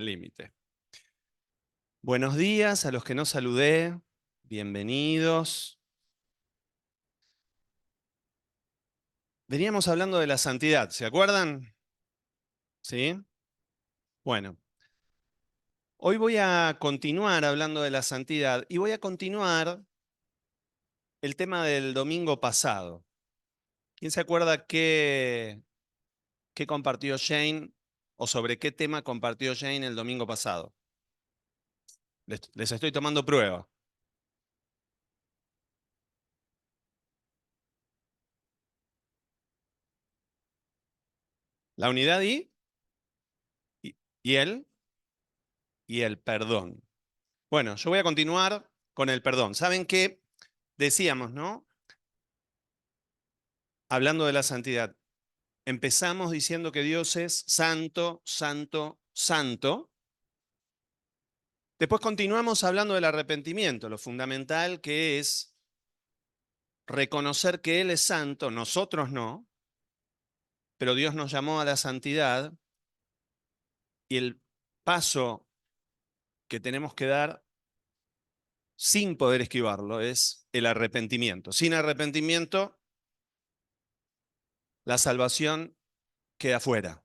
Límite. Buenos días a los que no saludé, bienvenidos. Veníamos hablando de la santidad, ¿se acuerdan? ¿Sí? Bueno, hoy voy a continuar hablando de la santidad y voy a continuar el tema del domingo pasado. ¿Quién se acuerda qué compartió Jane o sobre qué tema compartió Jane el domingo pasado? Les estoy tomando prueba. La unidad y, y el, y el perdón. Bueno, yo voy a continuar con el perdón. ¿Saben qué? Decíamos, ¿no? Hablando de la santidad, empezamos diciendo que Dios es santo, santo, santo. Después continuamos hablando del arrepentimiento, lo fundamental que es reconocer que Él es santo, nosotros no, pero Dios nos llamó a la santidad y el paso que tenemos que dar sin poder esquivarlo es el arrepentimiento. Sin arrepentimiento, la salvación queda fuera.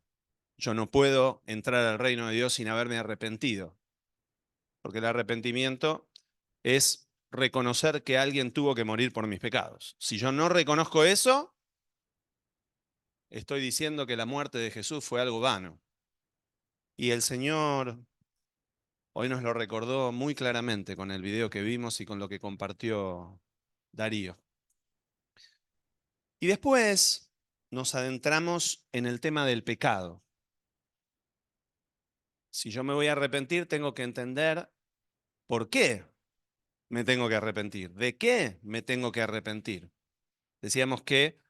Yo no puedo entrar al reino de Dios sin haberme arrepentido, porque el arrepentimiento es reconocer que alguien tuvo que morir por mis pecados. Si yo no reconozco eso, estoy diciendo que la muerte de Jesús fue algo vano. Y el Señor hoy nos lo recordó muy claramente con el video que vimos y con lo que compartió Darío. Y después nos adentramos en el tema del pecado. Si yo me voy a arrepentir, tengo que entender por qué me tengo que arrepentir. ¿De qué me tengo que arrepentir? Decíamos que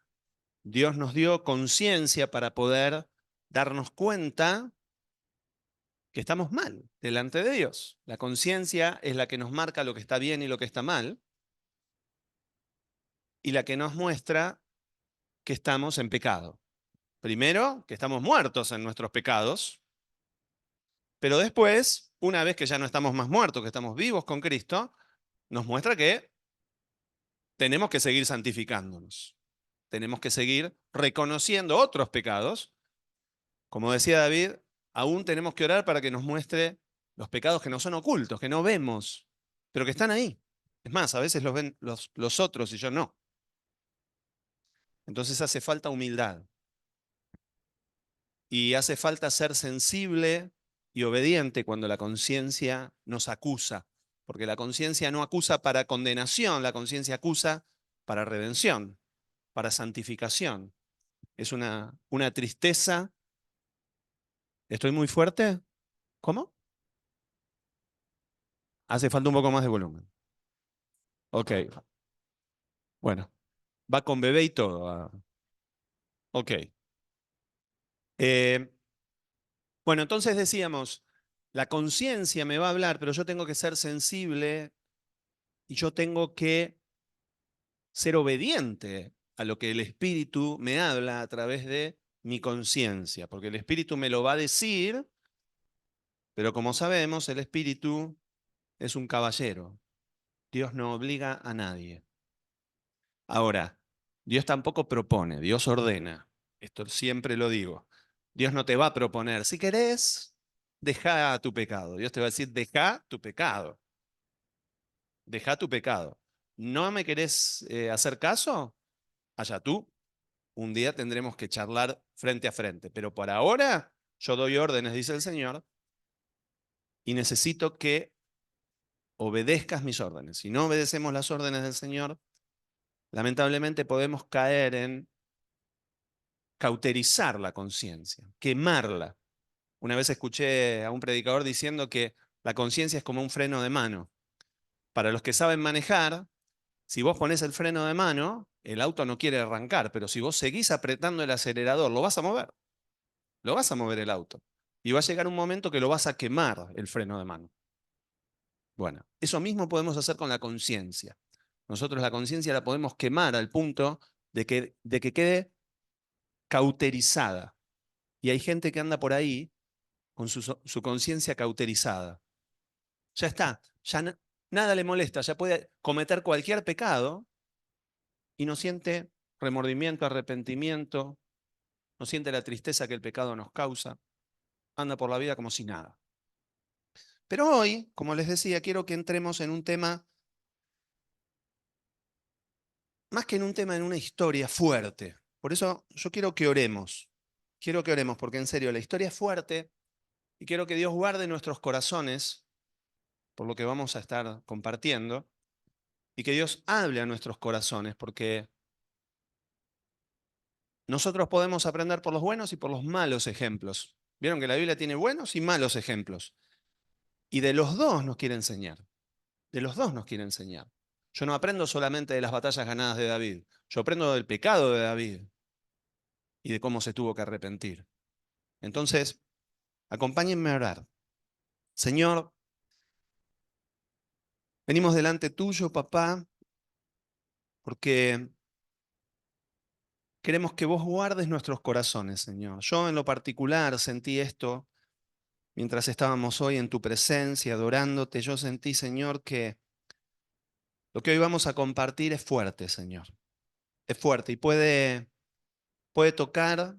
Dios nos dio conciencia para poder darnos cuenta que estamos mal delante de Dios. La conciencia es la que nos marca lo que está bien y lo que está mal, y la que nos muestra que estamos en pecado. Primero, que estamos muertos en nuestros pecados, pero después, una vez que ya no estamos más muertos, que estamos vivos con Cristo, nos muestra que tenemos que seguir santificándonos. Tenemos que seguir reconociendo otros pecados. Como decía David, aún tenemos que orar para que nos muestre los pecados que no son ocultos, que no vemos, pero que están ahí. Es más, a veces los ven los otros y yo no. Entonces hace falta humildad y hace falta ser sensible y obediente cuando la conciencia nos acusa, porque la conciencia no acusa para condenación, la conciencia acusa para redención, para santificación. Es una tristeza. ¿Estoy muy fuerte? ¿Cómo? Hace falta un poco más de volumen. Ok, bueno, va con bebé y todo. Ok. Eh, bueno, entonces decíamos, la conciencia me va a hablar, pero yo tengo que ser sensible y yo tengo que ser obediente a lo que el Espíritu me habla a través de mi conciencia, porque el Espíritu me lo va a decir, pero como sabemos, el Espíritu es un caballero. Dios no obliga a nadie. Ahora, Dios tampoco propone, Dios ordena. Esto siempre lo digo. Dios no te va a proponer, si querés, deja tu pecado. Dios te va a decir, deja tu pecado. Deja tu pecado. ¿No me querés hacer caso? Allá tú. Un día tendremos que charlar frente a frente. Pero por ahora, yo doy órdenes, dice el Señor, y necesito que obedezcas mis órdenes. Si no obedecemos las órdenes del Señor, lamentablemente podemos caer en cauterizar la conciencia, quemarla. Una vez escuché a un predicador diciendo que la conciencia es como un freno de mano. Para los que saben manejar, si vos pones el freno de mano, el auto no quiere arrancar, pero si vos seguís apretando el acelerador, lo vas a mover el auto. Y va a llegar un momento que lo vas a quemar el freno de mano. Bueno, eso mismo podemos hacer con la conciencia. Nosotros la conciencia la podemos quemar al punto de que quede cauterizada. Y hay gente que anda por ahí con su conciencia cauterizada. Ya está, ya nada le molesta, ya puede cometer cualquier pecado y no siente remordimiento, arrepentimiento, no siente la tristeza que el pecado nos causa, anda por la vida como si nada. Pero hoy, como les decía, quiero que entremos en un tema, más que en un tema, en una historia fuerte. Por eso yo quiero que oremos, porque en serio, la historia es fuerte y quiero que Dios guarde nuestros corazones por lo que vamos a estar compartiendo y que Dios hable a nuestros corazones, porque nosotros podemos aprender por los buenos y por los malos ejemplos. Vieron que la Biblia tiene buenos y malos ejemplos. Y de los dos nos quiere enseñar. De los dos nos quiere enseñar. Yo no aprendo solamente de las batallas ganadas de David. Yo aprendo del pecado de David y de cómo se tuvo que arrepentir. Entonces, acompáñenme a orar. Señor, venimos delante tuyo, papá, porque queremos que vos guardes nuestros corazones, Señor. Yo en lo particular sentí esto mientras estábamos hoy en tu presencia, adorándote. Yo sentí, Señor, que lo que hoy vamos a compartir es fuerte, Señor. Es fuerte y puede tocar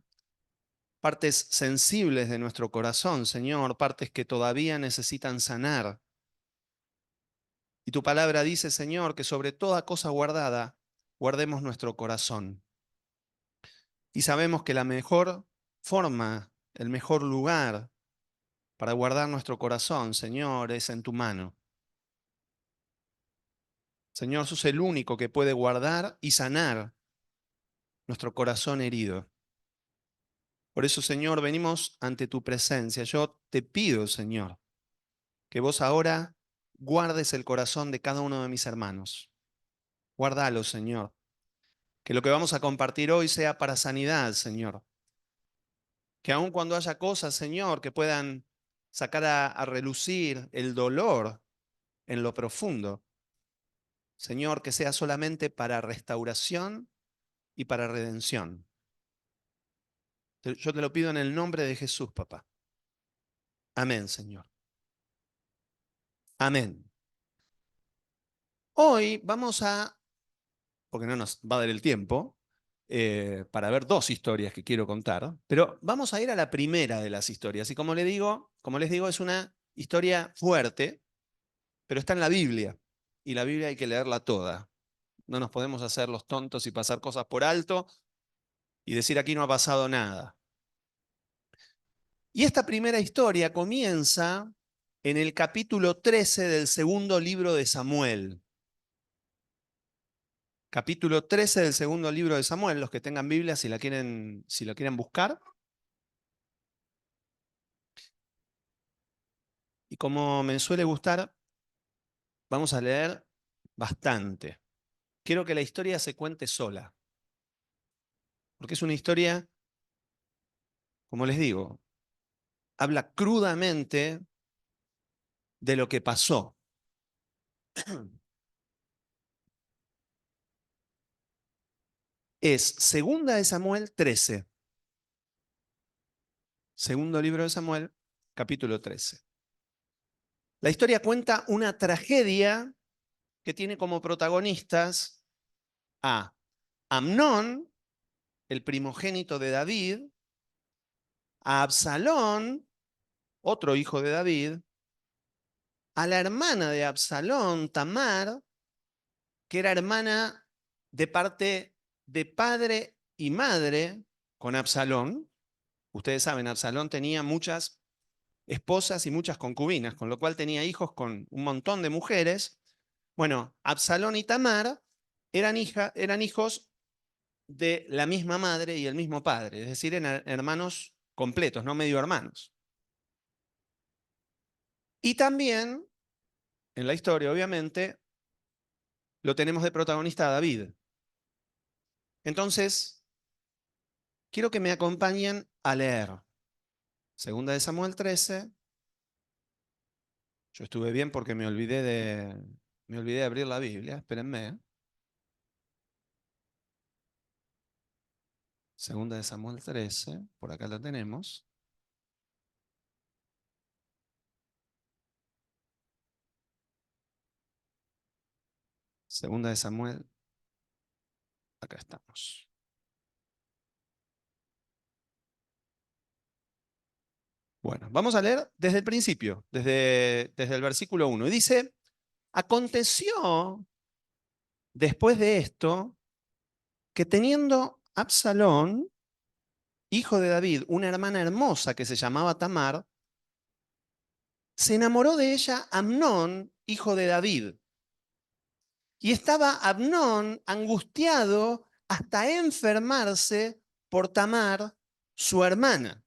partes sensibles de nuestro corazón, Señor, partes que todavía necesitan sanar. Y tu palabra dice, Señor, que sobre toda cosa guardada, guardemos nuestro corazón. Y sabemos que la mejor forma, el mejor lugar para guardar nuestro corazón, Señor, es en tu mano. Señor, sos el único que puede guardar y sanar nuestro corazón herido. Por eso, Señor, venimos ante tu presencia. Yo te pido, Señor, que vos ahora guardes el corazón de cada uno de mis hermanos. Guárdalo, Señor. Que lo que vamos a compartir hoy sea para sanidad, Señor. Que aun cuando haya cosas, Señor, que puedan sacar a relucir el dolor en lo profundo, Señor, que sea solamente para restauración y para redención. Yo te lo pido en el nombre de Jesús, papá. Amén, Señor. Amén. Hoy vamos a, porque no nos va a dar el tiempo, para ver dos historias que quiero contar, pero vamos a ir a la primera de las historias. Y como les digo, es una historia fuerte, pero está en la Biblia. Y la Biblia hay que leerla toda. No nos podemos hacer los tontos y pasar cosas por alto y decir aquí no ha pasado nada. Y esta primera historia comienza en el capítulo 13 del segundo libro de Samuel. Capítulo 13 del segundo libro de Samuel, los que tengan Biblia, si la quieren buscar. Y como me suele gustar, vamos a leer bastante. Quiero que la historia se cuente sola, porque es una historia, como les digo, habla crudamente de lo que pasó. Es segunda de Samuel 13, segundo libro de Samuel, capítulo 13. La historia cuenta una tragedia que tiene como protagonistas a Amnón, el primogénito de David, a Absalón, otro hijo de David, a la hermana de Absalón, Tamar, que era hermana de parte de padre y madre con Absalón. Ustedes saben, Absalón tenía muchas esposas y muchas concubinas, con lo cual tenía hijos con un montón de mujeres. Bueno, Absalón y Tamar eran hijos de la misma madre y el mismo padre, es decir, eran hermanos completos, no medio hermanos. Y también, en la historia, obviamente, lo tenemos de protagonista a David. Entonces, quiero que me acompañen a leer. Segunda de Samuel 13. Yo estuve bien porque me olvidé de abrir la Biblia. Espérenme. Segunda de Samuel 13. Por acá la tenemos. Segunda de Samuel, acá estamos. Bueno, vamos a leer desde el principio, desde el versículo 1. Y dice, aconteció después de esto que teniendo Absalón, hijo de David, una hermana hermosa que se llamaba Tamar, se enamoró de ella Amnón, hijo de David. Y estaba Amnón angustiado hasta enfermarse por Tamar, su hermana.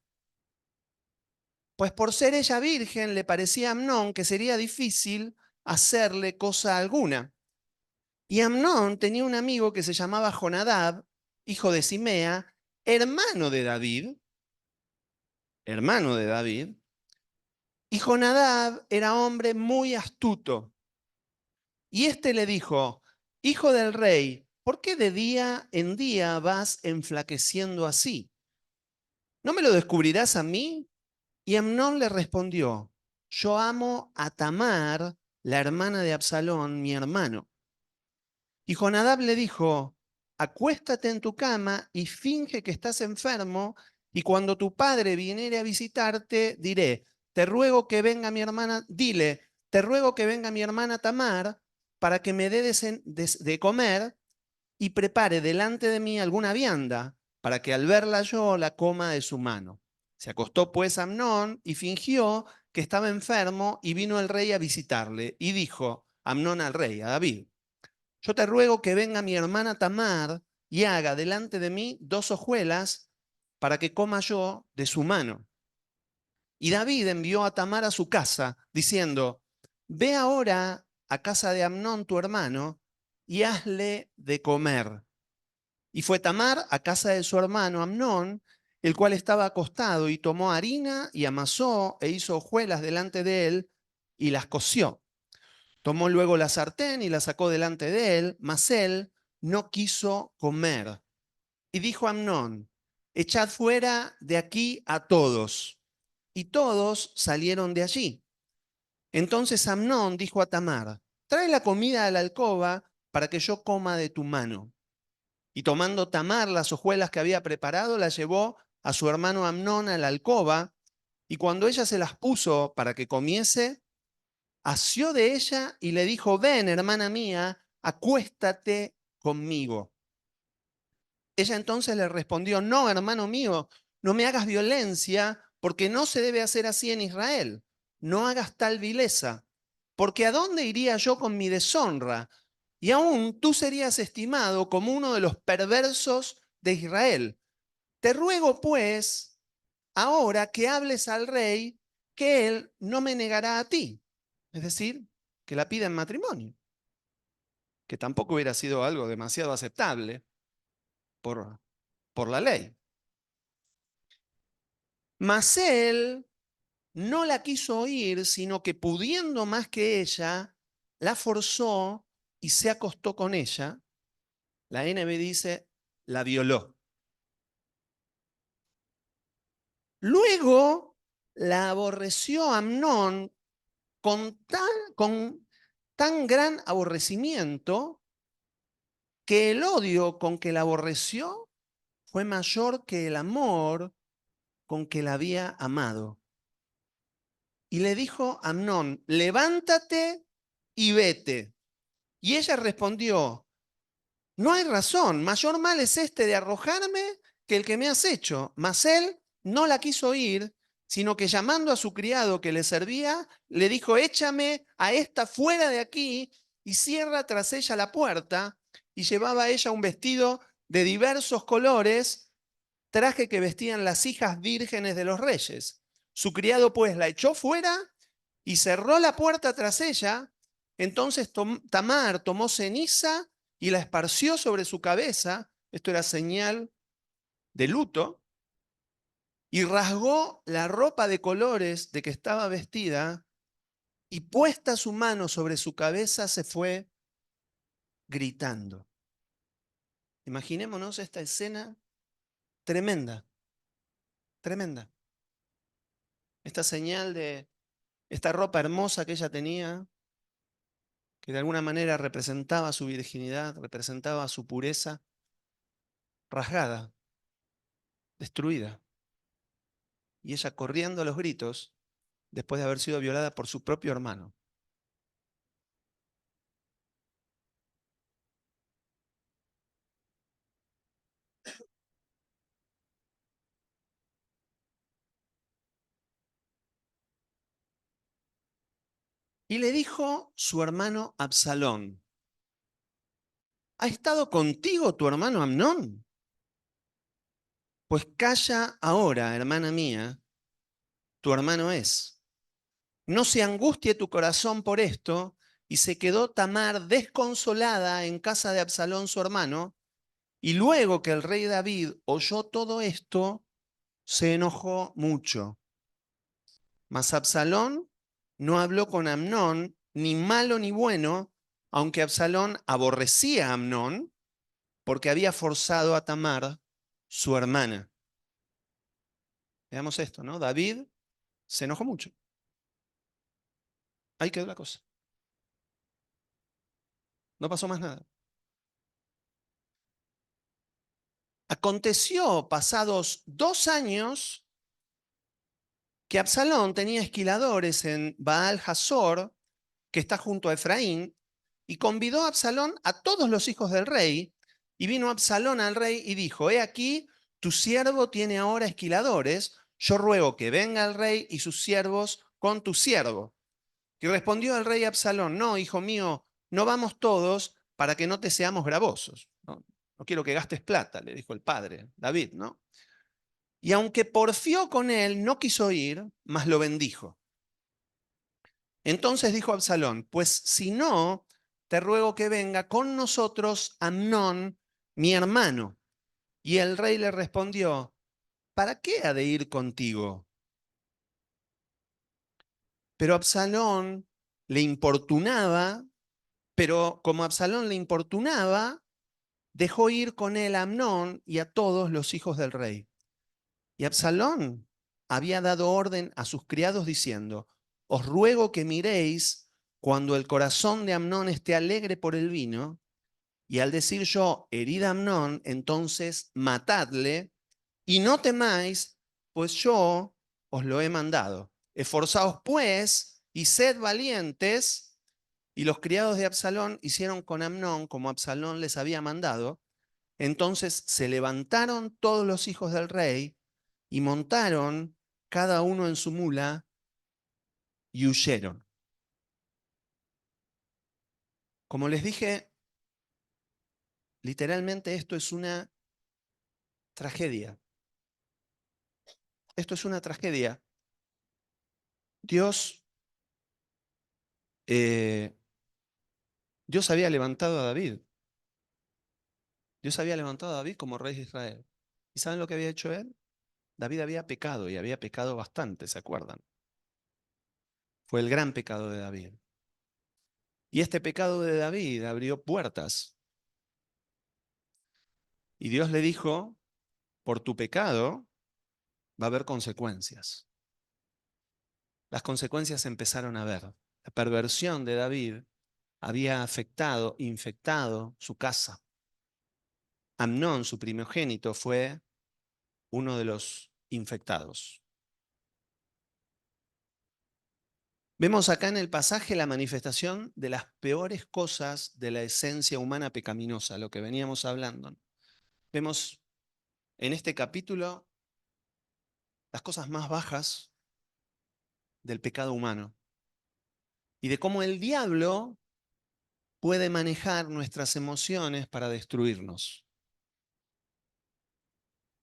Pues por ser ella virgen, le parecía a Amnón que sería difícil hacerle cosa alguna. Y Amnón tenía un amigo que se llamaba Jonadab, hijo de Simea, hermano de David, hermano de David. Y Jonadab era hombre muy astuto. Y éste le dijo, hijo del rey, ¿por qué de día en día vas enflaqueciendo así? ¿No me lo descubrirás a mí? Y Amnón le respondió, yo amo a Tamar, la hermana de Absalón, mi hermano. Y Jonadab le dijo, acuéstate en tu cama y finge que estás enfermo, y cuando tu padre viniere a visitarte, diré, te ruego que venga mi hermana, dile, te ruego que venga mi hermana Tamar para que me dé de comer y prepare delante de mí alguna vianda, para que al verla yo la coma de su mano. Se acostó pues Amnón y fingió que estaba enfermo, y vino el rey a visitarle, y dijo Amnón al rey, a David, yo te ruego que venga mi hermana Tamar y haga delante de mí 2 hojuelas para que coma yo de su mano. Y David envió a Tamar a su casa, diciendo, ve ahora a casa de Amnón tu hermano y hazle de comer. Y fue Tamar a casa de su hermano Amnón, el cual estaba acostado, y tomó harina y amasó e hizo hojuelas delante de él y las coció. Tomó luego la sartén y la sacó delante de él, mas él no quiso comer. Y dijo a Amnón, echad fuera de aquí a todos. Y todos salieron de allí. Entonces Amnón dijo a Tamar, trae la comida a la alcoba para que yo coma de tu mano. Y tomando Tamar las hojuelas que había preparado, las llevó a su hermano Amnón a la alcoba, y cuando ella se las puso para que comiese, asió de ella y le dijo, ven, hermana mía, acuéstate conmigo. Ella entonces le respondió, no, hermano mío, no me hagas violencia, porque no se debe hacer así en Israel. No hagas tal vileza, porque ¿a dónde iría yo con mi deshonra? Y aún tú serías estimado como uno de los perversos de Israel. Te ruego, pues, ahora que hables al rey, que él no me negará a ti. Es decir, que la pida en matrimonio, que tampoco hubiera sido algo demasiado aceptable por, por la ley. Mas él no la quiso oír, sino que pudiendo más que ella, la forzó y se acostó con ella. La NB dice, la violó. Luego la aborreció Amnón con tan gran aborrecimiento que el odio con que la aborreció fue mayor que el amor con que la había amado. Y le dijo a Amnón, levántate y vete. Y ella respondió, no hay razón, mayor mal es este de arrojarme que el que me has hecho. Mas él no la quiso oír, sino que llamando a su criado que le servía, le dijo, échame a esta fuera de aquí, y cierra tras ella la puerta. Y llevaba ella un vestido de diversos colores, traje que vestían las hijas vírgenes de los reyes. Su criado pues la echó fuera y cerró la puerta tras ella. Entonces Tamar tomó ceniza y la esparció sobre su cabeza, esto era señal de luto, y rasgó la ropa de colores de que estaba vestida, y puesta su mano sobre su cabeza se fue gritando. Imaginémonos esta escena tremenda, tremenda. Esta señal de esta ropa hermosa que ella tenía, que de alguna manera representaba su virginidad, representaba su pureza, rasgada, destruida. Y ella corriendo a los gritos después de haber sido violada por su propio hermano. Y le dijo su hermano Absalón: ¿ha estado contigo tu hermano Amnón? Pues calla ahora, hermana mía, tu hermano es. No se angustie tu corazón por esto. Y se quedó Tamar desconsolada en casa de Absalón su hermano. Y luego que el rey David oyó todo esto, se enojó mucho. Mas Absalón no habló con Amnón, ni malo ni bueno, aunque Absalón aborrecía a Amnón, porque había forzado a Tamar, su hermana. Veamos esto, ¿no? David se enojó mucho. Ahí quedó la cosa. No pasó más nada. Aconteció, pasados 2 años, que Absalón tenía esquiladores en Baal Hazor, que está junto a Efraín, y convidó a Absalón a todos los hijos del rey, y vino Absalón al rey y dijo: he aquí, tu siervo tiene ahora esquiladores, yo ruego que venga el rey y sus siervos con tu siervo. Y respondió el rey Absalón: no, hijo mío, no vamos todos para que no te seamos gravosos. No, no quiero que gastes plata, le dijo el padre, David, ¿no? Y aunque porfió con él, no quiso ir, mas lo bendijo. Entonces dijo Absalón: pues si no, te ruego que venga con nosotros Amnón, mi hermano. Y el rey le respondió: ¿para qué ha de ir contigo? Pero Absalón le importunaba, pero como Absalón le importunaba, dejó ir con él a Amnón y a todos los hijos del rey. Y Absalón había dado orden a sus criados diciendo: os ruego que miréis cuando el corazón de Amnón esté alegre por el vino, y al decir yo: herid a Amnón, entonces matadle, y no temáis, pues yo os lo he mandado. Esforzaos pues y sed valientes. Y los criados de Absalón hicieron con Amnón como Absalón les había mandado. Entonces se levantaron todos los hijos del rey y montaron cada uno en su mula y huyeron. Como les dije, literalmente esto es una tragedia. Esto es una tragedia. Dios, eh, Dios había levantado a David. Dios había levantado a David como rey de Israel. ¿Y saben lo que había hecho él? David había pecado y había pecado bastante, ¿se acuerdan? Fue el gran pecado de David. Y este pecado de David abrió puertas. Y Dios le dijo: por tu pecado va a haber consecuencias. Las consecuencias se empezaron a ver. La perversión de David había afectado, infectado su casa. Amnón, su primogénito, fue uno de los infectados. Vemos acá en el pasaje la manifestación de las peores cosas de la esencia humana pecaminosa, lo que veníamos hablando. Vemos en este capítulo las cosas más bajas del pecado humano y de cómo el diablo puede manejar nuestras emociones para destruirnos.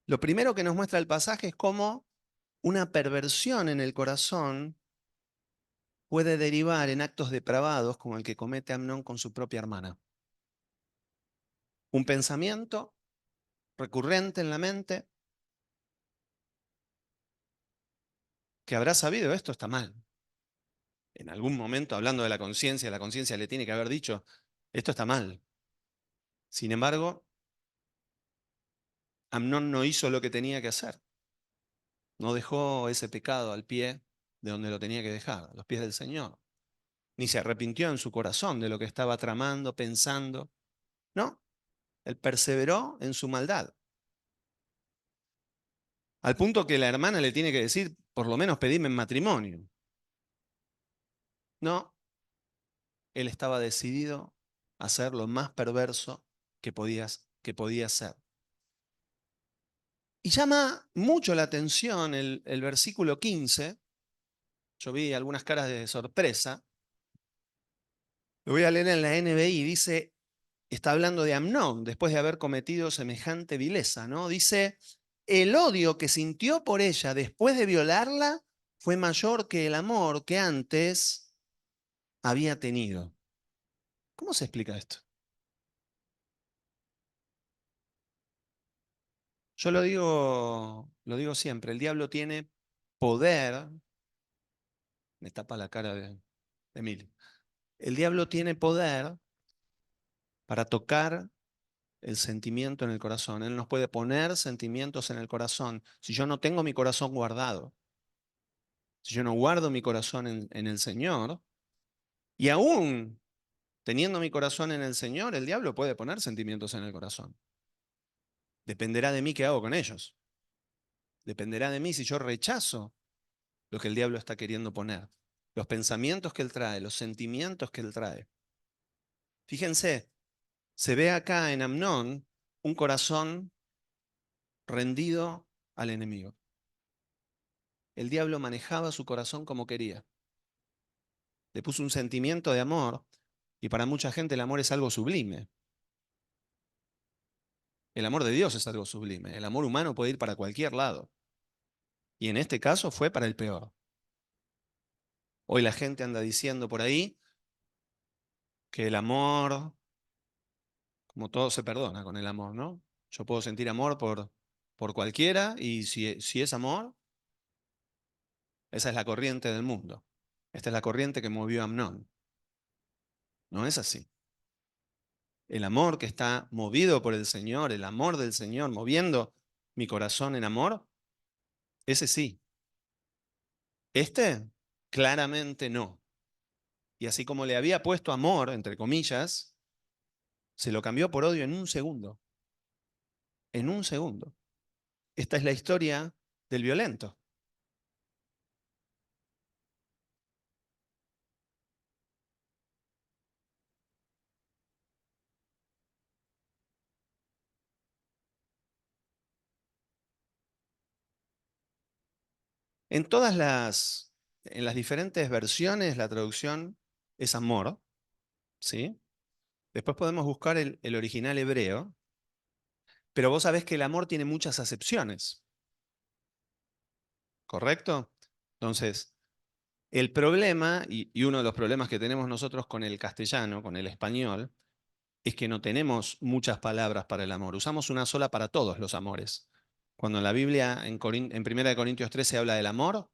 Lo primero que nos muestra el pasaje es cómo una perversión en el corazón puede derivar en actos depravados como el que comete Amnón con su propia hermana. Un pensamiento recurrente en la mente que habrá sabido: esto está mal. En algún momento, hablando de la conciencia le tiene que haber dicho: esto está mal. Sin embargo, Amnón no hizo lo que tenía que hacer. No dejó ese pecado al pie de donde lo tenía que dejar, a los pies del Señor. ni se arrepintió en su corazón de lo que estaba tramando, pensando. No, él perseveró en su maldad. Al punto que la hermana le tiene que decir, por lo menos pedime en matrimonio. No, él estaba decidido a ser lo más perverso que podía ser. Y llama mucho la atención el versículo 15. Yo vi algunas caras de sorpresa. Lo voy a leer en la NBI. Dice, está hablando de Amnón, después de haber cometido semejante vileza, ¿no? Dice, el odio que sintió por ella después de violarla fue mayor que el amor que antes había tenido. ¿Cómo se explica esto? Yo lo digo siempre, el diablo tiene poder, me tapa la cara de Emilio, el diablo tiene poder para tocar el sentimiento en el corazón. Él nos puede poner sentimientos en el corazón. Si yo no tengo mi corazón guardado, si yo no guardo mi corazón en el Señor, y aún teniendo mi corazón en el Señor, el diablo puede poner sentimientos en el corazón. Dependerá de mí qué hago con ellos. Dependerá de mí si yo rechazo lo que el diablo está queriendo poner. Los pensamientos que él trae, los sentimientos que él trae. Fíjense, se ve acá en Amnón un corazón rendido al enemigo. El diablo manejaba su corazón como quería. Le puso un sentimiento de amor y para mucha gente el amor es algo sublime. El amor de Dios es algo sublime. El amor humano puede ir para cualquier lado. Y en este caso fue para el peor. Hoy la gente anda diciendo por ahí que el amor, como todo se perdona con el amor, ¿no? Yo puedo sentir amor por cualquiera y si es amor, esa es la corriente del mundo. Esta es la corriente que movió a Amnón. No es así. El amor que está movido por el Señor, el amor del Señor moviendo mi corazón en amor, ese sí. Este, claramente no. Y así como le había puesto amor, entre comillas, se lo cambió por odio en un segundo. En un segundo. Esta es la historia del violento. En las diferentes versiones, la traducción es amor, ¿sí? Después podemos buscar el original hebreo, pero vos sabés que el amor tiene muchas acepciones, ¿correcto? Entonces, el problema, y uno de los problemas que tenemos nosotros con el castellano, con el español, es que no tenemos muchas palabras para el amor. Usamos una sola para todos los amores. Cuando en la Biblia, en 1 Corintios 13, habla del amor,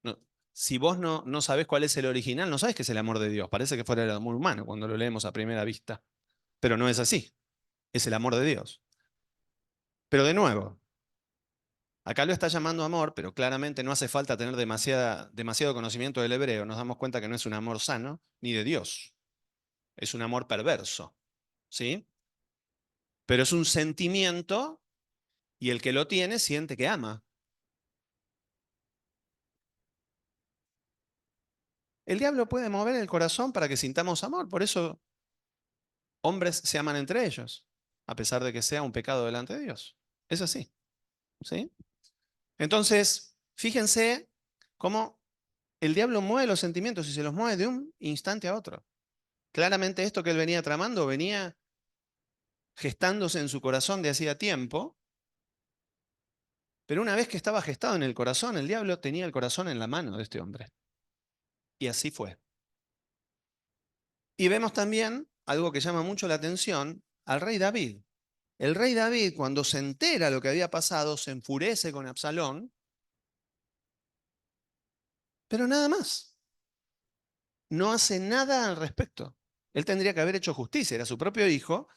no, si vos no sabés cuál es el original, no sabés qué es el amor de Dios. Parece que fuera el amor humano cuando lo leemos a primera vista. Pero no es así. Es el amor de Dios. Pero de nuevo, acá lo está llamando amor, pero claramente no hace falta tener demasiado conocimiento del hebreo. Nos damos cuenta que no es un amor sano ni de Dios. Es un amor perverso. ¿Sí? Pero es un sentimiento y el que lo tiene siente que ama. El diablo puede mover el corazón para que sintamos amor. Por eso hombres se aman entre ellos, a pesar de que sea un pecado delante de Dios. Es así. ¿Sí? Entonces, fíjense cómo el diablo mueve los sentimientos y se los mueve de un instante a otro. Claramente esto que él venía tramando venía gestándose en su corazón de hacía tiempo, pero una vez que estaba gestado en el corazón, el diablo tenía el corazón en la mano de este hombre. Y así fue. Y vemos también algo que llama mucho la atención al rey David. El rey David, cuando se entera lo que había pasado, se enfurece con Absalón, pero nada más. No hace nada al respecto. Él tendría que haber hecho justicia, era su propio hijo,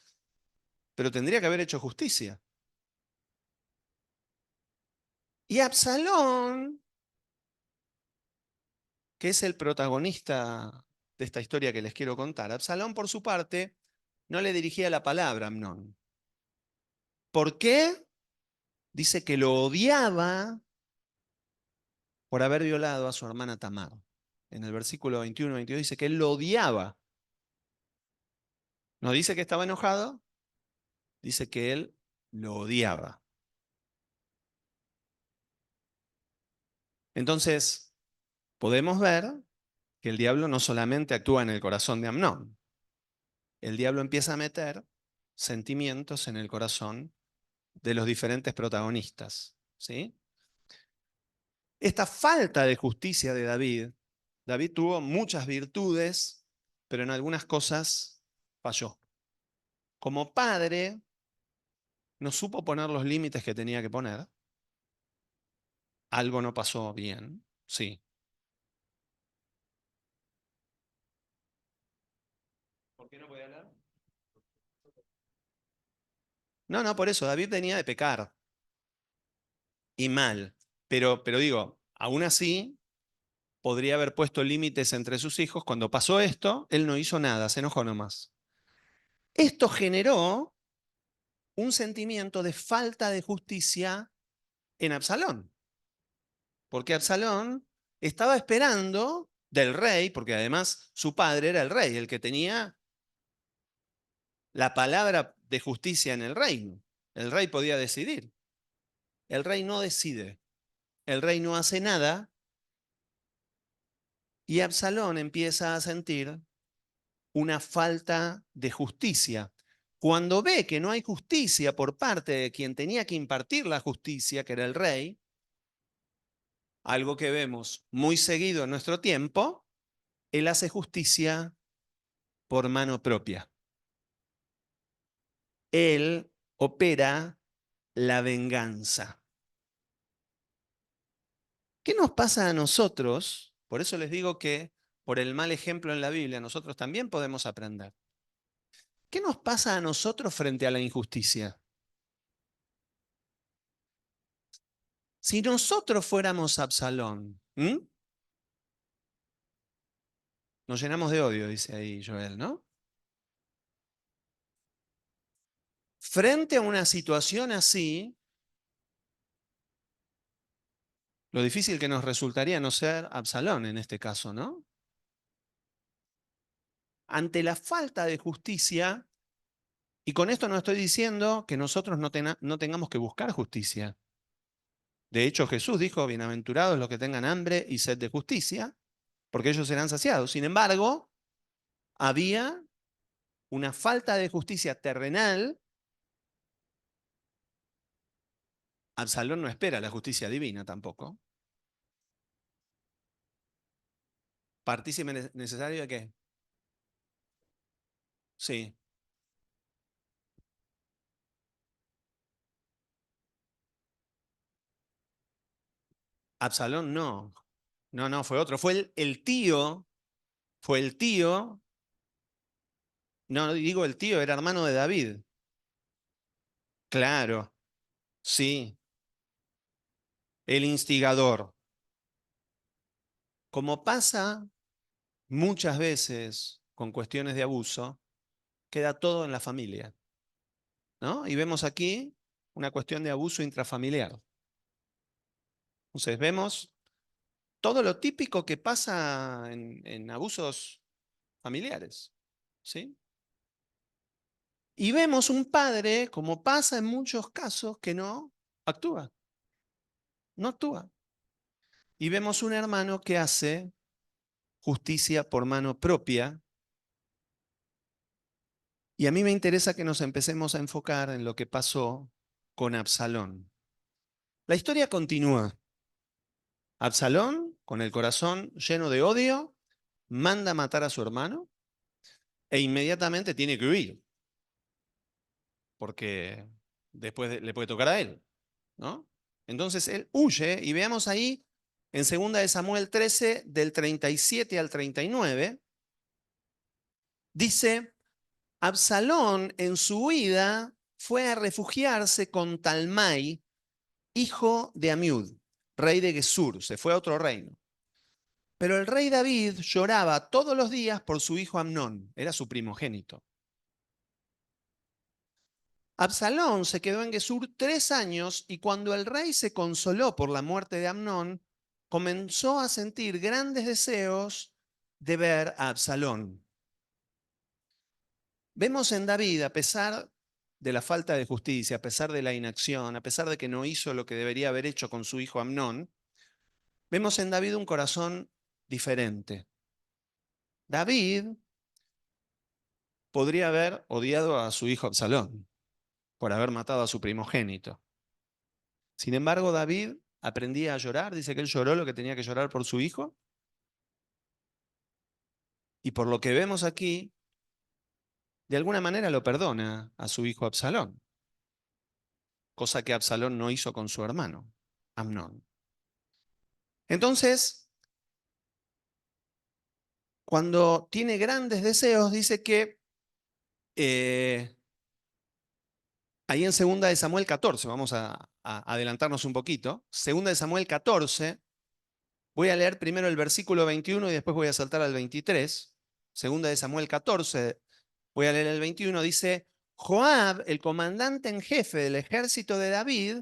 pero tendría que haber hecho justicia. Y Absalón, que es el protagonista de esta historia que les quiero contar. Absalón, por su parte, no le dirigía la palabra a Amnón. ¿Por qué? Dice que lo odiaba por haber violado a su hermana Tamar. En el versículo 21-22 dice que él lo odiaba. No dice que estaba enojado, dice que él lo odiaba. Entonces, podemos ver que el diablo no solamente actúa en el corazón de Amnón, el diablo empieza a meter sentimientos en el corazón de los diferentes protagonistas, ¿sí? Esta falta de justicia de David, David tuvo muchas virtudes, pero en algunas cosas falló. Como padre, no supo poner los límites que tenía que poner. Algo no pasó bien, sí. ¿Por qué no podía hablar? No, no, por eso, David venía de pecar y mal. Pero digo, aún así, podría haber puesto límites entre sus hijos. Cuando pasó esto, él no hizo nada, se enojó nomás. Esto generó un sentimiento de falta de justicia en Absalón, porque Absalón estaba esperando del rey, porque además su padre era el rey, el que tenía la palabra de justicia en el reino. El rey podía decidir. El rey no decide, el rey no hace nada y Absalón empieza a sentir una falta de justicia. Cuando ve que no hay justicia por parte de quien tenía que impartir la justicia, que era el rey, algo que vemos muy seguido en nuestro tiempo, él hace justicia por mano propia. Él opera la venganza. ¿Qué nos pasa a nosotros? Por eso les digo que por el mal ejemplo en la Biblia nosotros también podemos aprender. ¿Qué nos pasa a nosotros frente a la injusticia? Si nosotros fuéramos Absalón, nos llenamos de odio, dice ahí Joel, ¿no? Frente a una situación así, lo difícil que nos resultaría no ser Absalón en este caso, ¿no? Ante la falta de justicia, y con esto no estoy diciendo que nosotros no tengamos que buscar justicia. De hecho, Jesús dijo, bienaventurados los que tengan hambre y sed de justicia, porque ellos serán saciados. Sin embargo, había una falta de justicia terrenal. Absalón no espera la justicia divina tampoco. ¿Partícipe necesario de qué? Sí. Absalón no. No, no, fue otro. Fue el tío. Fue el tío. No, digo el tío, era hermano de David. Claro, sí. El instigador. Como pasa muchas veces con cuestiones de abuso, queda todo en la familia, ¿no? Y vemos aquí una cuestión de abuso intrafamiliar. Entonces vemos todo lo típico que pasa en abusos familiares, ¿sí? Y vemos un padre, como pasa en muchos casos, que no actúa, no actúa. Y vemos un hermano que hace justicia por mano propia. Y a mí me interesa que nos empecemos a enfocar en lo que pasó con Absalón. La historia continúa. Absalón, con el corazón lleno de odio, manda a matar a su hermano e inmediatamente tiene que huir, porque después le puede tocar a él, ¿no? Entonces él huye y veamos ahí en 2 de Samuel 13, del 37 al 39, dice, Absalón en su huida fue a refugiarse con Talmai, hijo de Amiud, rey de Gesur, se fue a otro reino. Pero el rey David lloraba todos los días por su hijo Amnón, era su primogénito. Absalón se quedó en Gesur 3 años y cuando el rey se consoló por la muerte de Amnón, comenzó a sentir grandes deseos de ver a Absalón. Vemos en David, a pesar de la falta de justicia, a pesar de la inacción, a pesar de que no hizo lo que debería haber hecho con su hijo Amnón, vemos en David un corazón diferente. David podría haber odiado a su hijo Absalón por haber matado a su primogénito. Sin embargo, David aprendía a llorar, dice que él lloró lo que tenía que llorar por su hijo, y por lo que vemos aquí, de alguna manera lo perdona a su hijo Absalón, cosa que Absalón no hizo con su hermano, Amnón. Entonces, cuando tiene grandes deseos, dice que ahí en 2 de Samuel 14, vamos a adelantarnos un poquito, 2 de Samuel 14, voy a leer primero el versículo 21 y después voy a saltar al 23. 2 de Samuel 14, voy a leer el 21, dice, Joab, el comandante en jefe del ejército de David,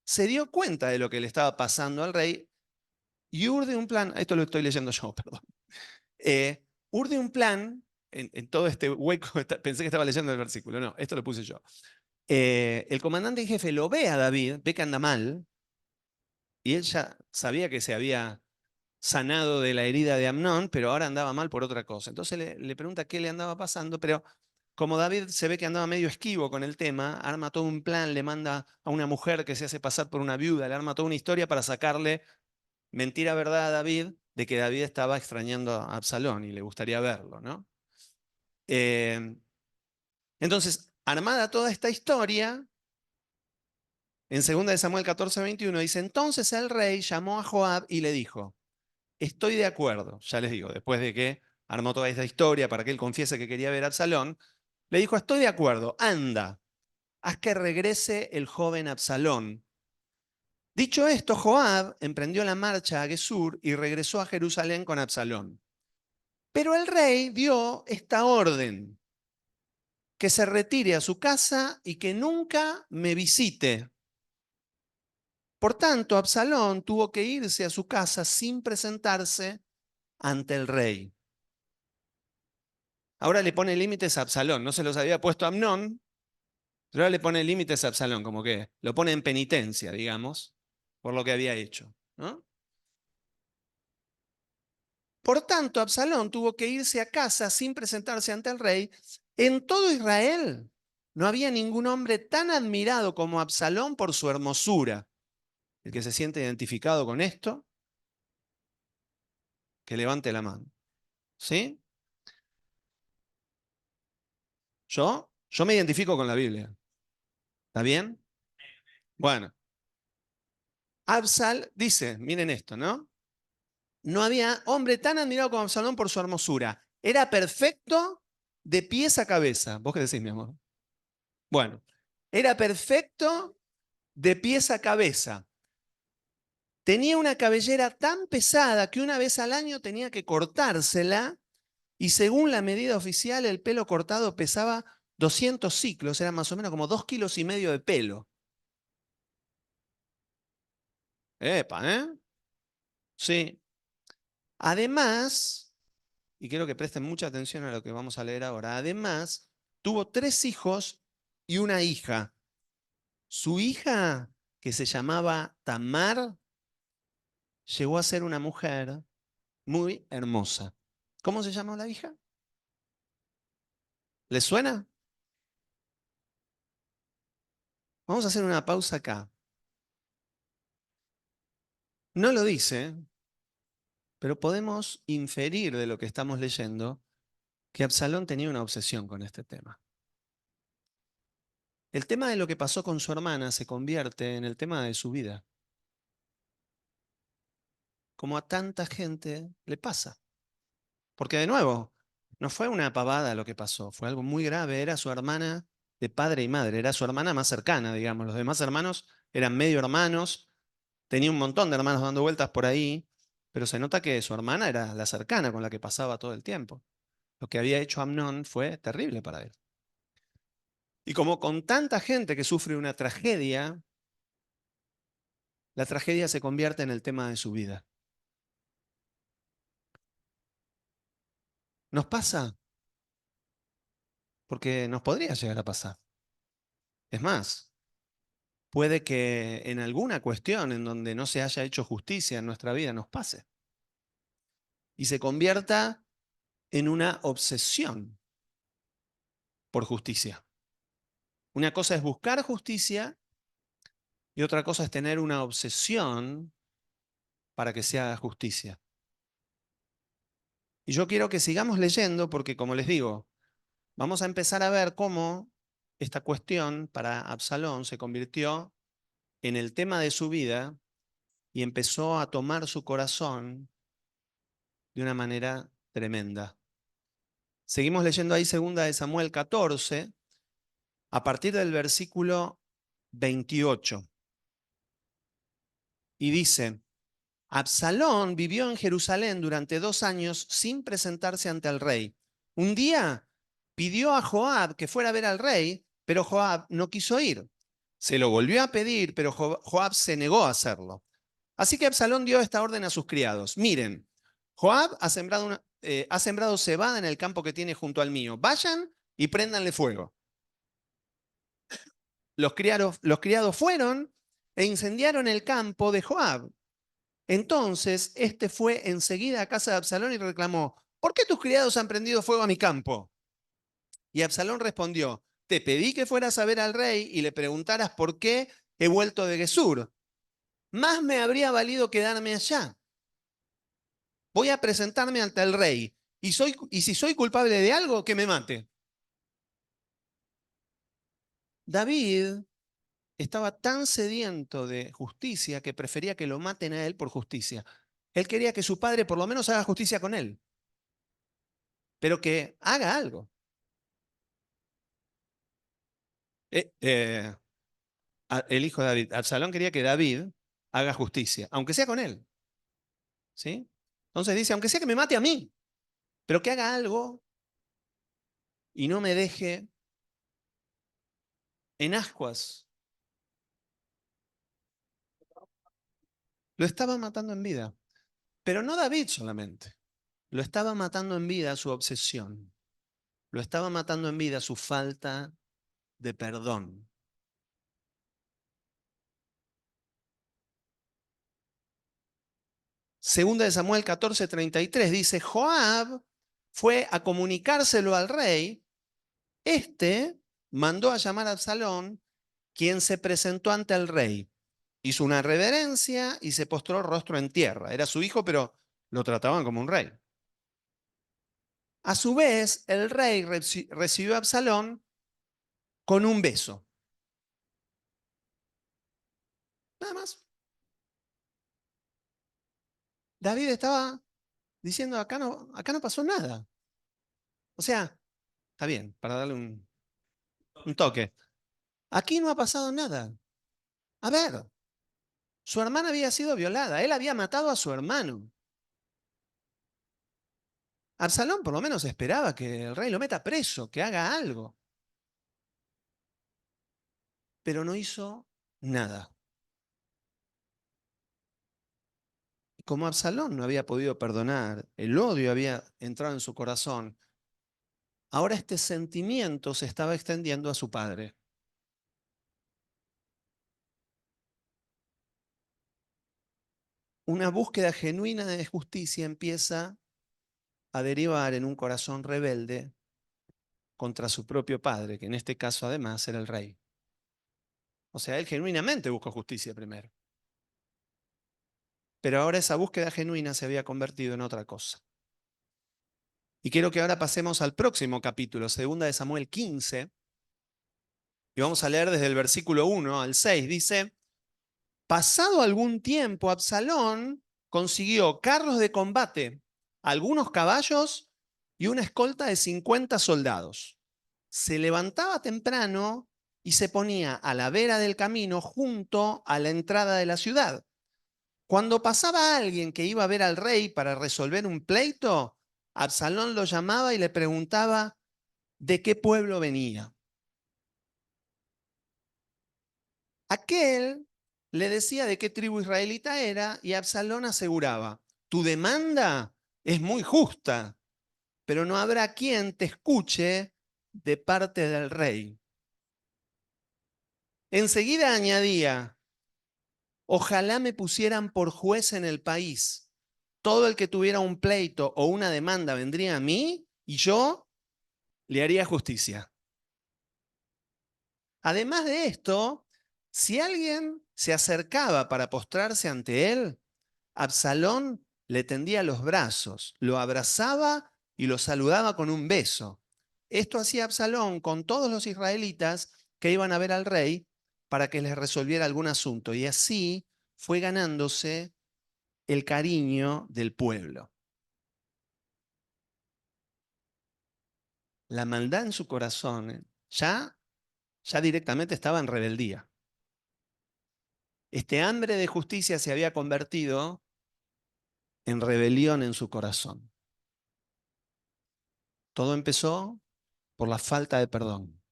se dio cuenta de lo que le estaba pasando al rey y urde un plan, esto lo estoy leyendo yo, perdón, urde un plan, en todo este hueco, pensé que estaba leyendo el versículo, no, esto lo puse yo. El comandante en jefe lo ve a David, ve que anda mal, y él ya sabía que se había sanado de la herida de Amnón, pero ahora andaba mal por otra cosa. Entonces le pregunta qué le andaba pasando, pero como David se ve que andaba medio esquivo con el tema, arma todo un plan, le manda a una mujer que se hace pasar por una viuda, le arma toda una historia para sacarle mentira verdad a David de que David estaba extrañando a Absalón y le gustaría verlo, ¿no? Eh, entonces, armada toda esta historia, en 2 de Samuel 14:21 dice, entonces el rey llamó a Joab y le dijo, estoy de acuerdo, ya les digo, después de que armó toda esta historia para que él confiese que quería ver a Absalón, le dijo, estoy de acuerdo, anda, haz que regrese el joven Absalón. Dicho esto, Joab emprendió la marcha a Gesur y regresó a Jerusalén con Absalón. Pero el rey dio esta orden, que se retire a su casa y que nunca me visite. Por tanto, Absalón tuvo que irse a su casa sin presentarse ante el rey. Ahora le pone límites a Absalón, no se los había puesto a Amnón, pero ahora le pone límites a Absalón, como que lo pone en penitencia, digamos, por lo que había hecho, ¿no? Por tanto, Absalón tuvo que irse a casa sin presentarse ante el rey. En todo Israel no había ningún hombre tan admirado como Absalón por su hermosura. El que se siente identificado con esto, que levante la mano. ¿Sí? Yo me identifico con la Biblia. ¿Está bien? Bueno, Absal dice, miren esto, ¿no? No había hombre tan admirado como Absalón por su hermosura. Era perfecto de pies a cabeza. ¿Vos qué decís, mi amor? Bueno, era perfecto de pies a cabeza. Tenía una cabellera tan pesada que una vez al año tenía que cortársela y según la medida oficial el pelo cortado pesaba 200 ciclos, era más o menos como 2,5 kilos de pelo. Epa, ¿eh? Sí. Además, y quiero que presten mucha atención a lo que vamos a leer ahora, además tuvo 3 hijos y una hija. Su hija, que se llamaba Tamar, llegó a ser una mujer muy hermosa. ¿Cómo se llamó la hija? ¿Les suena? Vamos a hacer una pausa acá. No lo dice, pero podemos inferir de lo que estamos leyendo que Absalón tenía una obsesión con este tema. El tema de lo que pasó con su hermana se convierte en el tema de su vida, como a tanta gente le pasa. Porque de nuevo, no fue una pavada lo que pasó, fue algo muy grave, era su hermana de padre y madre, era su hermana más cercana, digamos. Los demás hermanos eran medio hermanos, tenía un montón de hermanos dando vueltas por ahí. pero se nota que su hermana era la cercana con la que pasaba todo el tiempo. Lo que había hecho Amnón fue terrible para él. Y como con tanta gente que sufre una tragedia, la tragedia se convierte en el tema de su vida. ¿Nos pasa? Porque nos podría llegar a pasar. Es más, puede que en alguna cuestión en donde no se haya hecho justicia en nuestra vida nos pase. Y se convierta en una obsesión por justicia. Una cosa es buscar justicia y otra cosa es tener una obsesión para que se haga justicia. Y yo quiero que sigamos leyendo porque, como les digo, vamos a empezar a ver cómo esta cuestión para Absalón se convirtió en el tema de su vida y empezó a tomar su corazón de una manera tremenda. Seguimos leyendo ahí 2 de Samuel 14, a partir del versículo 28. Y dice: Absalón vivió en Jerusalén durante 2 años sin presentarse ante el rey. Un día pidió a Joab que fuera a ver al rey, pero Joab no quiso ir. Se lo volvió a pedir, pero Joab se negó a hacerlo. Así que Absalón dio esta orden a sus criados: miren, Joab ha sembrado cebada en el campo que tiene junto al mío. Vayan y préndanle fuego. Los criados fueron e incendiaron el campo de Joab. Entonces, este fue enseguida a casa de Absalón y reclamó: ¿por qué tus criados han prendido fuego a mi campo? Y Absalón respondió: te pedí que fueras a ver al rey y le preguntaras por qué he vuelto de Gesur. Más me habría valido quedarme allá. Voy a presentarme ante el rey y si soy culpable de algo, que me mate. David estaba tan sediento de justicia que prefería que lo maten a él por justicia. Él quería que su padre por lo menos haga justicia con él, pero que haga algo. El hijo de David, Absalón, quería que David haga justicia, aunque sea con él. ¿Sí? Entonces dice: aunque sea que me mate a mí, pero que haga algo y no me deje en ascuas. Lo estaba matando en vida. Pero no David solamente. Lo estaba matando en vida su obsesión. Lo estaba matando en vida su falta de perdón. Segunda de Samuel 14:33 dice: Joab fue a comunicárselo al rey. Este mandó a llamar a Absalón, quien se presentó ante el rey. Hizo una reverencia y se postró rostro en tierra. Era su hijo, pero lo trataban como un rey. A su vez, el rey recibió a Absalón con un beso. Nada más. David estaba diciendo: acá no pasó nada. O sea, está bien, para darle un toque. Aquí no ha pasado nada. A ver, su hermana había sido violada. Él había matado a su hermano. Absalón por lo menos esperaba que el rey lo meta preso, que haga algo. Pero no hizo nada. Y como Absalón no había podido perdonar, el odio había entrado en su corazón, ahora este sentimiento se estaba extendiendo a su padre. Una búsqueda genuina de justicia empieza a derivar en un corazón rebelde contra su propio padre, que en este caso además era el rey. O sea, él genuinamente buscó justicia primero. Pero ahora esa búsqueda genuina se había convertido en otra cosa. Y quiero que ahora pasemos al próximo capítulo, 2 de Samuel 15, y vamos a leer desde el versículo 1 al 6. Dice: pasado algún tiempo, Absalón consiguió carros de combate, algunos caballos y una escolta de 50 soldados. Se levantaba temprano y se ponía a la vera del camino junto a la entrada de la ciudad. Cuando pasaba alguien que iba a ver al rey para resolver un pleito, Absalón lo llamaba y le preguntaba de qué pueblo venía. Aquel le decía de qué tribu israelita era y Absalón aseguraba, tu demanda es muy justa, pero no habrá quien te escuche de parte del rey. Enseguida añadía, ojalá me pusieran por juez en el país. Todo el que tuviera un pleito o una demanda vendría a mí y yo le haría justicia. Además de esto, si alguien se acercaba para postrarse ante él, Absalón le tendía los brazos, lo abrazaba y lo saludaba con un beso. Esto hacía Absalón con todos los israelitas que iban a ver al rey para que les resolviera algún asunto. Y así fue ganándose el cariño del pueblo. La maldad en su corazón ya directamente estaba en rebeldía. Este hambre de justicia se había convertido en rebelión en su corazón. Todo empezó por la falta de perdón.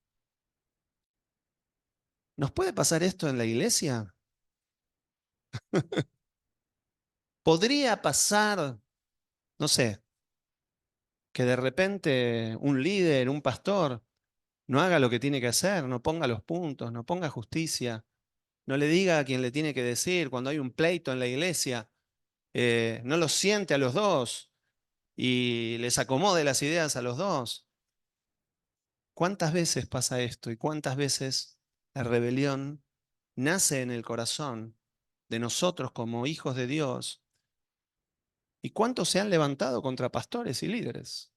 ¿Nos puede pasar esto en la iglesia? ¿Podría pasar, no sé, que de repente un líder, un pastor, no haga lo que tiene que hacer, no ponga los puntos, no ponga justicia, no le diga a quien le tiene que decir cuando hay un pleito en la iglesia, no los siente a los dos y les acomode las ideas a los dos? ¿Cuántas veces pasa esto y cuántas veces la rebelión nace en el corazón de nosotros como hijos de Dios? ¿Y cuántos se han levantado contra pastores y líderes?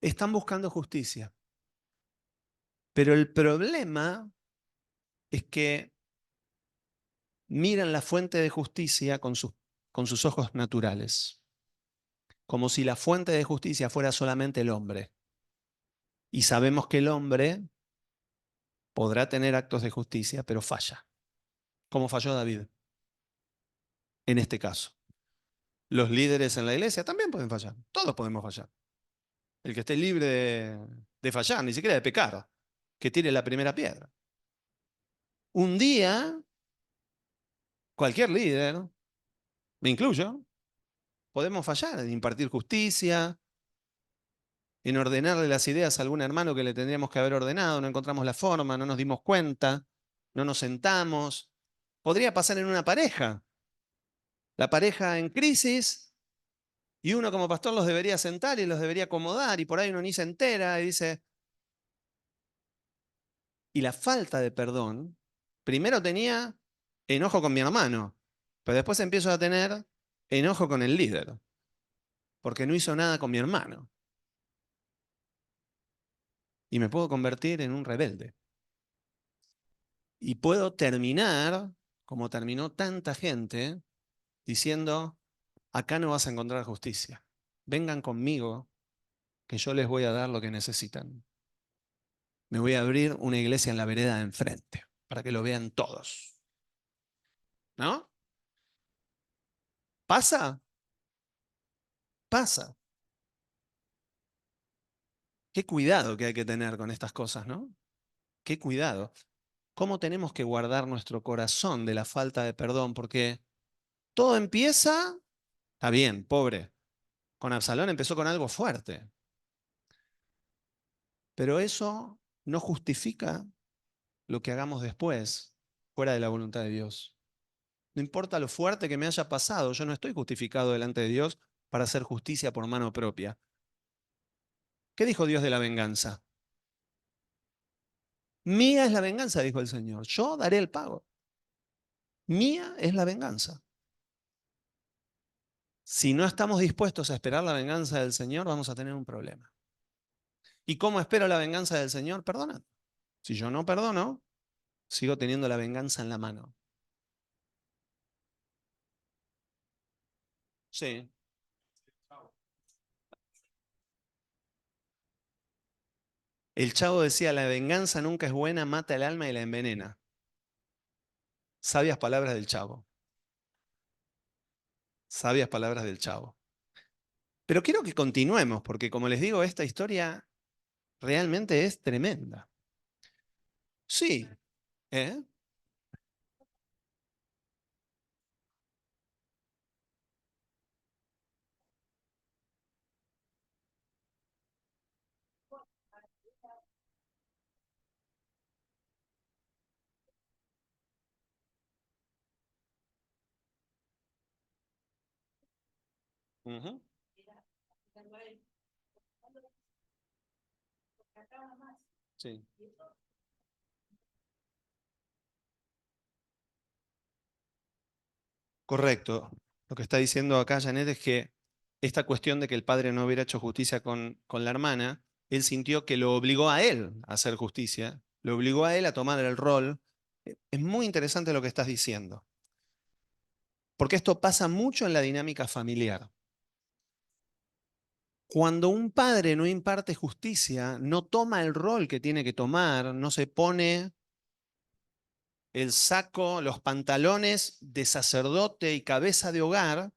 Están buscando justicia. Pero el problema es que miran la fuente de justicia con sus ojos naturales, como si la fuente de justicia fuera solamente el hombre. Y sabemos que el hombre podrá tener actos de justicia, pero falla, como falló David en este caso. Los líderes en la iglesia también pueden fallar, todos podemos fallar. El que esté libre de fallar, ni siquiera de pecar, que tire la primera piedra. Un día, cualquier líder, me incluyo, podemos fallar en impartir justicia, en ordenarle las ideas a algún hermano que le tendríamos que haber ordenado, no encontramos la forma, no nos dimos cuenta, no nos sentamos. Podría pasar en una pareja. La pareja en crisis y uno como pastor los debería sentar y los debería acomodar y por ahí uno ni se entera y dice, y la falta de perdón, primero tenía enojo con mi hermano, pero después empiezo a tener enojo con el líder, porque no hizo nada con mi hermano. Y me puedo convertir en un rebelde. Y puedo terminar, como terminó tanta gente, diciendo, acá no vas a encontrar justicia. Vengan conmigo, que yo les voy a dar lo que necesitan. Me voy a abrir una iglesia en la vereda de enfrente, para que lo vean todos. ¿No? ¿Pasa? Pasa. Qué cuidado que hay que tener con estas cosas, ¿no? Qué cuidado. ¿Cómo tenemos que guardar nuestro corazón de la falta de perdón? Porque todo empieza, está bien, pobre. Con Absalón empezó con algo fuerte, pero eso no justifica lo que hagamos después, fuera de la voluntad de Dios. No importa lo fuerte que me haya pasado, yo no estoy justificado delante de Dios para hacer justicia por mano propia. ¿Qué dijo Dios de la venganza? Mía es la venganza, dijo el Señor. Yo daré el pago. Mía es la venganza. Si no estamos dispuestos a esperar la venganza del Señor, vamos a tener un problema. ¿Y cómo espero la venganza del Señor? Perdonando. Si yo no perdono, sigo teniendo la venganza en la mano. Sí. El Chavo decía, la venganza nunca es buena, mata el alma y la envenena. Sabias palabras del Chavo. Sabias palabras del Chavo. Pero quiero que continuemos, porque como les digo, esta historia realmente es tremenda. Sí, ¿eh? Ujú. Sí. Correcto. Lo que está diciendo acá Janet es que esta cuestión de que el padre no hubiera hecho justicia con la hermana, él sintió que lo obligó a él a hacer justicia, lo obligó a él a tomar el rol. Es muy interesante lo que estás diciendo, porque esto pasa mucho en la dinámica familiar. Cuando un padre no imparte justicia, no toma el rol que tiene que tomar, no se pone el saco, los pantalones de sacerdote y cabeza de hogar,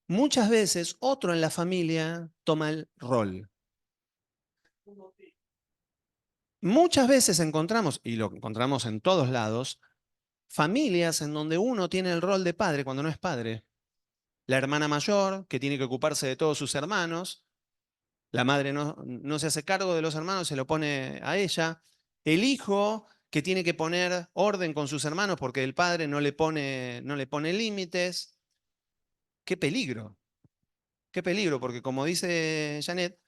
muchas veces otro en la familia toma el rol. Muchas veces encontramos, y lo encontramos en todos lados, familias en donde uno tiene el rol de padre cuando no es padre. La hermana mayor, que tiene que ocuparse de todos sus hermanos, la madre no se hace cargo de los hermanos, se lo pone a ella. El hijo, que tiene que poner orden con sus hermanos porque el padre no le pone límites. Qué peligro, porque como dice Janet,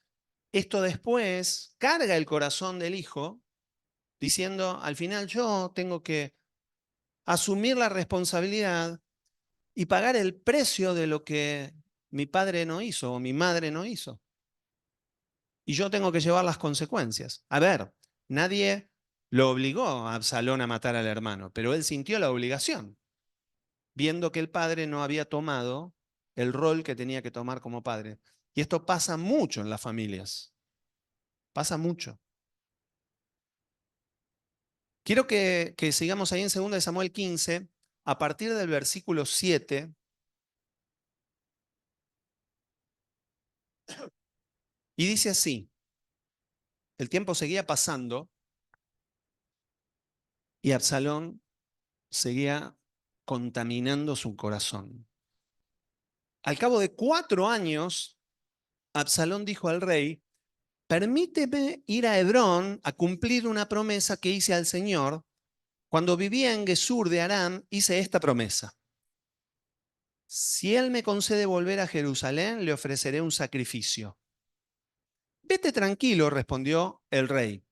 esto después carga el corazón del hijo diciendo, al final yo tengo que asumir la responsabilidad y pagar el precio de lo que mi padre no hizo o mi madre no hizo. Y yo tengo que llevar las consecuencias. A ver, nadie lo obligó a Absalón a matar al hermano, pero él sintió la obligación, viendo que el padre no había tomado el rol que tenía que tomar como padre. Y esto pasa mucho en las familias, pasa mucho. Quiero que sigamos ahí en 2 de Samuel 15, a partir del versículo 7, y dice así, el tiempo seguía pasando y Absalón seguía contaminando su corazón. Al cabo de 4 años, Absalón dijo al rey, permíteme ir a Hebrón a cumplir una promesa que hice al Señor. Cuando vivía en Gesur de Aram, hice esta promesa. Si él me concede volver a Jerusalén, le ofreceré un sacrificio. Vete tranquilo, respondió el rey.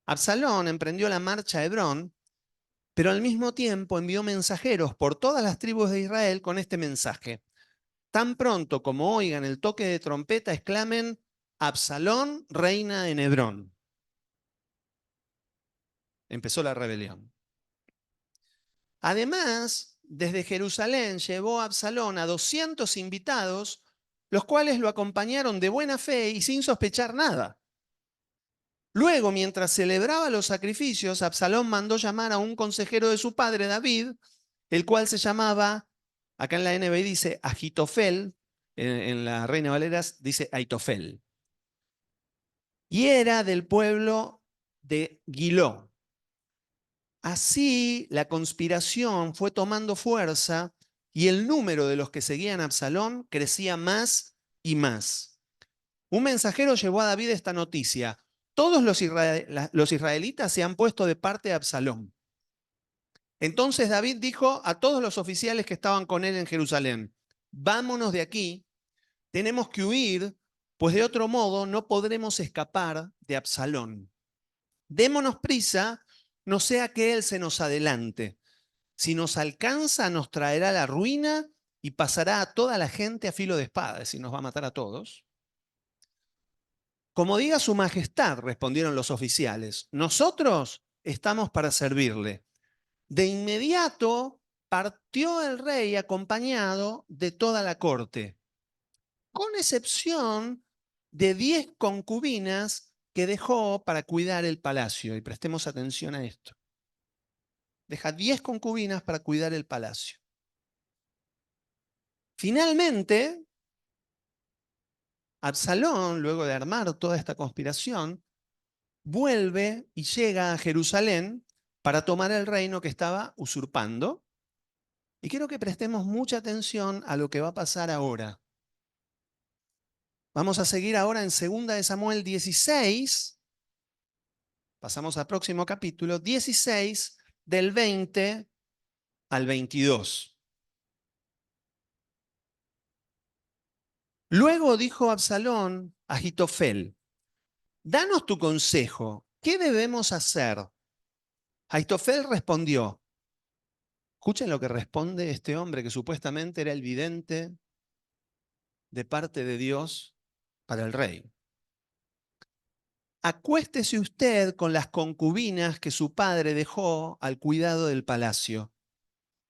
Absalón emprendió la marcha a Hebrón, pero al mismo tiempo envió mensajeros por todas las tribus de Israel con este mensaje. Tan pronto como oigan el toque de trompeta, exclamen, Absalón reina en Hebrón. Empezó la rebelión. Además, desde Jerusalén llevó a Absalón a 200 invitados, los cuales lo acompañaron de buena fe y sin sospechar nada. Luego, mientras celebraba los sacrificios, Absalón mandó llamar a un consejero de su padre, David, el cual se llamaba, acá en la NBI dice Agitofel, en la Reina Valeras dice Aitofel, y era del pueblo de Giló. Así la conspiración fue tomando fuerza y el número de los que seguían a Absalón crecía más y más. Un mensajero llevó a David esta noticia. Todos los israelitas se han puesto de parte de Absalón. Entonces David dijo a todos los oficiales que estaban con él en Jerusalén, vámonos de aquí, tenemos que huir, pues de otro modo no podremos escapar de Absalón. Démonos prisa, no sea que él se nos adelante. Si nos alcanza, nos traerá la ruina y pasará a toda la gente a filo de espada, es decir, nos va a matar a todos. Como diga su majestad, respondieron los oficiales, nosotros estamos para servirle. De inmediato partió el rey acompañado de toda la corte, con excepción de 10 concubinas que dejó para cuidar el palacio. Y prestemos atención a esto. Deja 10 concubinas para cuidar el palacio. Finalmente, Absalón, luego de armar toda esta conspiración, vuelve y llega a Jerusalén para tomar el reino que estaba usurpando. Y quiero que prestemos mucha atención a lo que va a pasar ahora. Vamos a seguir ahora en 2 de Samuel 16. Pasamos al próximo capítulo, 16, del 20 al 22. Luego dijo Absalón a Ahitofel: danos tu consejo, ¿qué debemos hacer? Ahitofel respondió, escuchen lo que responde este hombre que supuestamente era el vidente de parte de Dios para el rey. Acuéstese usted con las concubinas que su padre dejó al cuidado del palacio.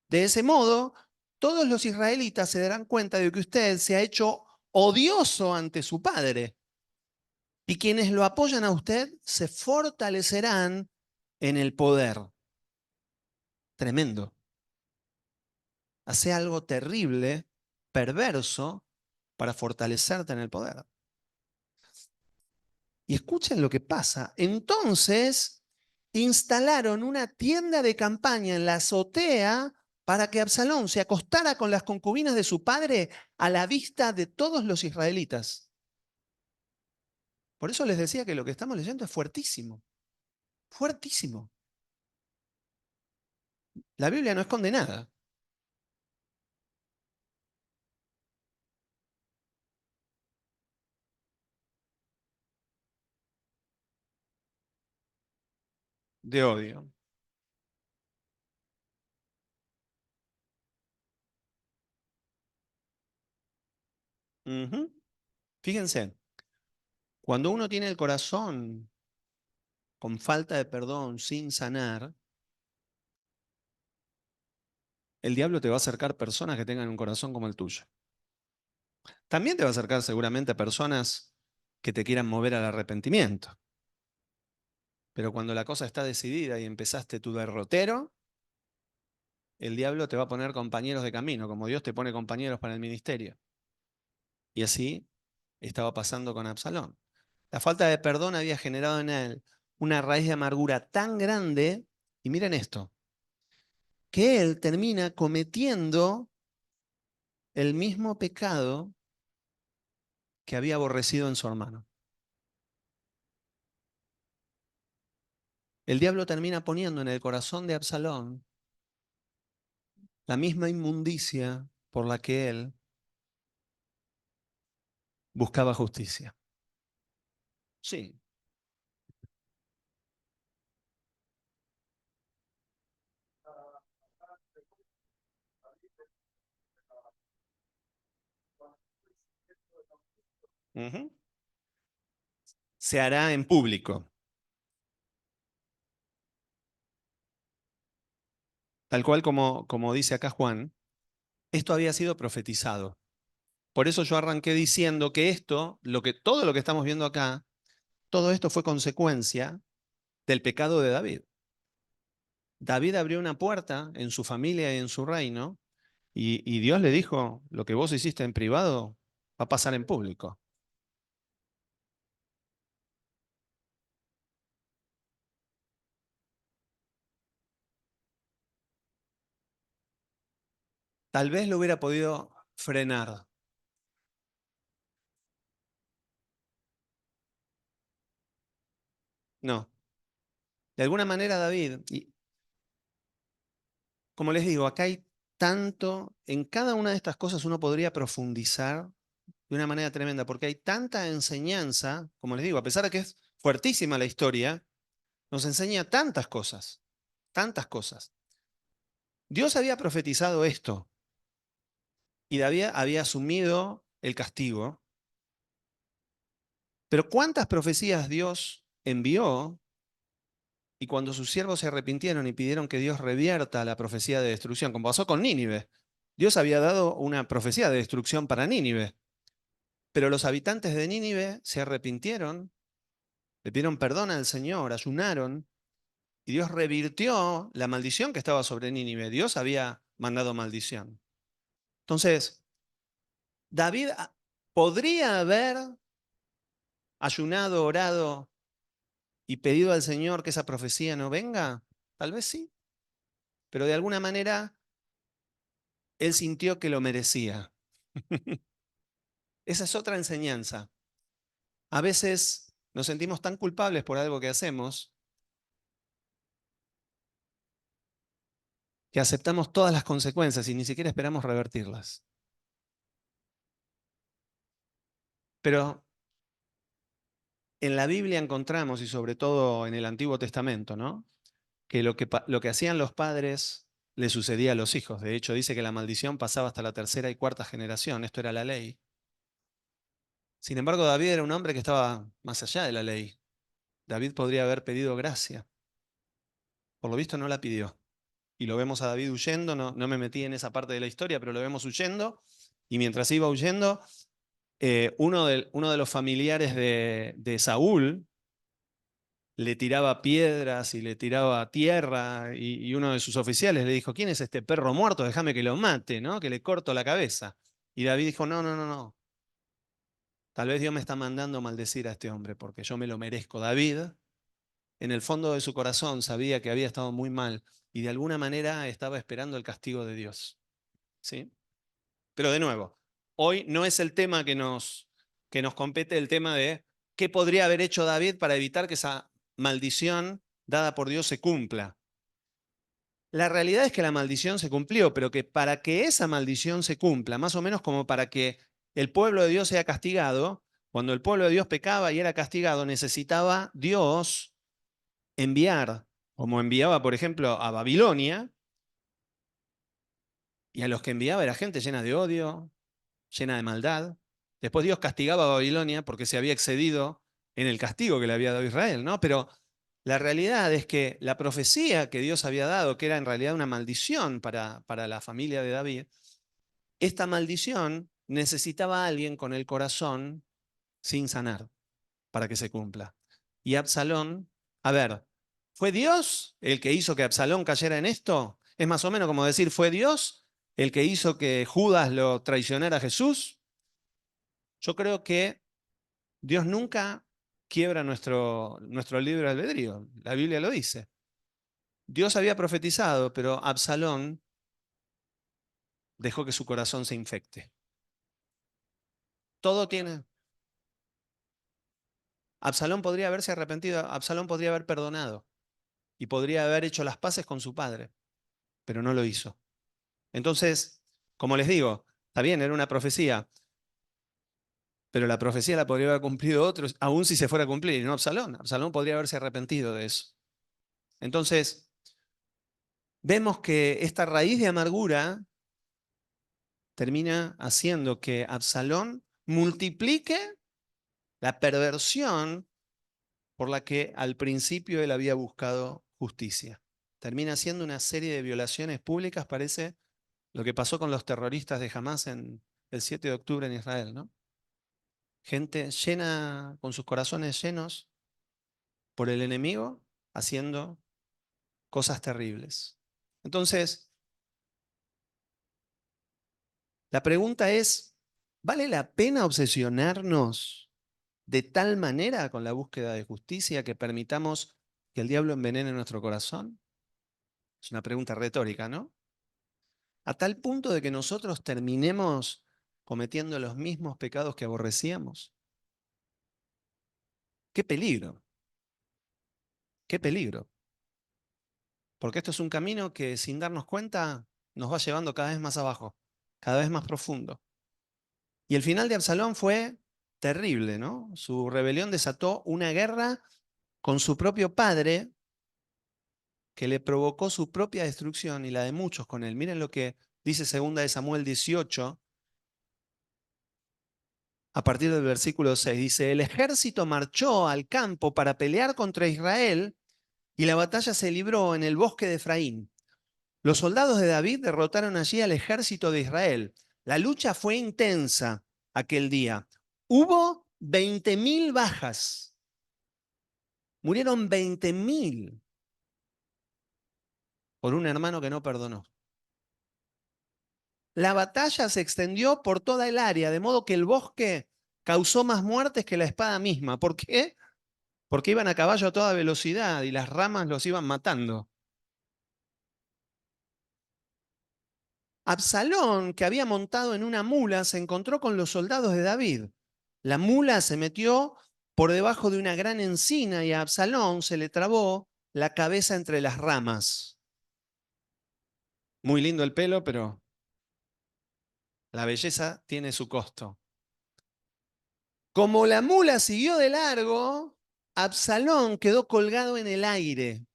De ese modo, todos los israelitas se darán cuenta de que usted se ha hecho odioso ante su padre. Y quienes lo apoyan a usted se fortalecerán en el poder. Tremendo. Hace algo terrible, perverso, para fortalecerte en el poder. Y escuchen lo que pasa. Entonces, instalaron una tienda de campaña en la azotea para que Absalón se acostara con las concubinas de su padre a la vista de todos los israelitas. Por eso les decía que lo que estamos leyendo es fuertísimo. Fuertísimo. La Biblia no esconde nada. De odio. Ujú. Fíjense, cuando uno tiene el corazón con falta de perdón, sin sanar, el diablo te va a acercar personas que tengan un corazón como el tuyo. También te va a acercar seguramente a personas que te quieran mover al arrepentimiento. Pero cuando la cosa está decidida y empezaste tu derrotero, el diablo te va a poner compañeros de camino, como Dios te pone compañeros para el ministerio. Y así estaba pasando con Absalón. La falta de perdón había generado en él una raíz de amargura tan grande, y miren esto, que él termina cometiendo el mismo pecado que había aborrecido en su hermano. El diablo termina poniendo en el corazón de Absalón la misma inmundicia por la que él buscaba justicia. Sí. Ujú. Se hará en público, tal cual como dice acá Juan, esto había sido profetizado. Por eso yo arranqué diciendo que todo lo que estamos viendo acá, todo esto fue consecuencia del pecado de David. David abrió una puerta en su familia y en su reino, y Dios le dijo, lo que vos hiciste en privado va a pasar en público. Tal vez lo hubiera podido frenar. No. De alguna manera David, y como les digo, acá hay tanto, en cada una de estas cosas uno podría profundizar de una manera tremenda, porque hay tanta enseñanza, como les digo, a pesar de que es fuertísima la historia, nos enseña tantas cosas, tantas cosas. Dios había profetizado esto y David había asumido el castigo, pero ¿cuántas profecías Dios envió? Y cuando sus siervos se arrepintieron y pidieron que Dios revierta la profecía de destrucción, como pasó con Nínive, Dios había dado una profecía de destrucción para Nínive, pero los habitantes de Nínive se arrepintieron, le pidieron perdón al Señor, ayunaron, Y Dios revirtió la maldición que estaba sobre Nínive. Dios había mandado maldición. Entonces, David podría haber ayunado, orado y pedido al Señor que esa profecía no venga. Tal vez sí, pero de alguna manera él sintió que lo merecía. Esa es otra enseñanza. A veces nos sentimos tan culpables por algo que hacemos que aceptamos todas las consecuencias y ni siquiera esperamos revertirlas. Pero en la Biblia encontramos, y sobre todo en el Antiguo Testamento, ¿no? Que lo que hacían los padres le sucedía a los hijos. De hecho, dice que la maldición pasaba hasta la tercera y cuarta generación. Esto era la ley. Sin embargo, David era un hombre que estaba más allá de la ley. David podría haber pedido gracia. Por lo visto no la pidió. Y lo vemos a David huyendo, no me metí en esa parte de la historia, pero lo vemos huyendo. Y mientras iba huyendo, uno de los familiares de Saúl le tiraba piedras y le tiraba tierra y uno de sus oficiales le dijo, ¿quién es este perro muerto? Déjame que lo mate, ¿no? Que le corto la cabeza. Y David dijo, no, no, no, no. Tal vez Dios me está mandando maldecir a este hombre porque yo me lo merezco. David, en el fondo de su corazón, sabía que había estado muy mal y de alguna manera estaba esperando el castigo de Dios. ¿Sí? Pero de nuevo, hoy no es el tema que nos compete, el tema de qué podría haber hecho David para evitar que esa maldición dada por Dios se cumpla. La realidad es que la maldición se cumplió, pero que para que esa maldición se cumpla, más o menos como para que el pueblo de Dios sea castigado, cuando el pueblo de Dios pecaba y era castigado, necesitaba Dios enviar, como enviaba, por ejemplo, a Babilonia, y a los que enviaba era gente llena de odio, llena de maldad. Después Dios castigaba a Babilonia porque se había excedido en el castigo que le había dado a Israel, ¿no? Pero la realidad es que la profecía que Dios había dado, que era en realidad una maldición para la familia de David, esta maldición necesitaba a alguien con el corazón sin sanar para que se cumpla. Y Absalón, a ver, ¿fue Dios el que hizo que Absalón cayera en esto? Es más o menos como decir, ¿fue Dios el que hizo que Judas lo traicionara a Jesús? Yo creo que Dios nunca quiebra nuestro libre albedrío. La Biblia lo dice. Dios había profetizado, pero Absalón dejó que su corazón se infecte. Todo tiene. Absalón podría haberse arrepentido, Absalón podría haber perdonado y podría haber hecho las paces con su padre, pero no lo hizo. Entonces, como les digo, está bien, era una profecía, pero la profecía la podría haber cumplido otros, aun si se fuera a cumplir, y no Absalón. Absalón podría haberse arrepentido de eso. Entonces, vemos que esta raíz de amargura termina haciendo que Absalón multiplique la perversión por la que al principio él había buscado justicia. Termina haciendo una serie de violaciones públicas, parece lo que pasó con los terroristas de Hamás en el 7 de octubre en Israel, ¿no? Gente llena, con sus corazones llenos por el enemigo, haciendo cosas terribles. Entonces, la pregunta es, ¿vale la pena obsesionarnos de tal manera con la búsqueda de justicia que permitamos que el diablo envenene nuestro corazón? Es una pregunta retórica, ¿no? A tal punto de que nosotros terminemos cometiendo los mismos pecados que aborrecíamos. ¡Qué peligro! ¡Qué peligro! Porque esto es un camino que sin darnos cuenta nos va llevando cada vez más abajo, cada vez más profundo. Y el final de Absalón fue terrible, ¿no? Su rebelión desató una guerra con su propio padre que le provocó su propia destrucción y la de muchos con él. Miren lo que dice 2 de Samuel 18, a partir del versículo 6. Dice, el ejército marchó al campo para pelear contra Israel y la batalla se libró en el bosque de Efraín. Los soldados de David derrotaron allí al ejército de Israel. La lucha fue intensa aquel día. Hubo 20.000 bajas. Murieron 20.000. por un hermano que no perdonó. La batalla se extendió por toda el área, de modo que el bosque causó más muertes que la espada misma. ¿Por qué? Porque iban a caballo a toda velocidad y las ramas los iban matando. Absalón, que había montado en una mula, se encontró con los soldados de David. La mula se metió por debajo de una gran encina y a Absalón se le trabó la cabeza entre las ramas. Muy lindo el pelo, pero la belleza tiene su costo. Como la mula siguió de largo, Absalón quedó colgado en el aire.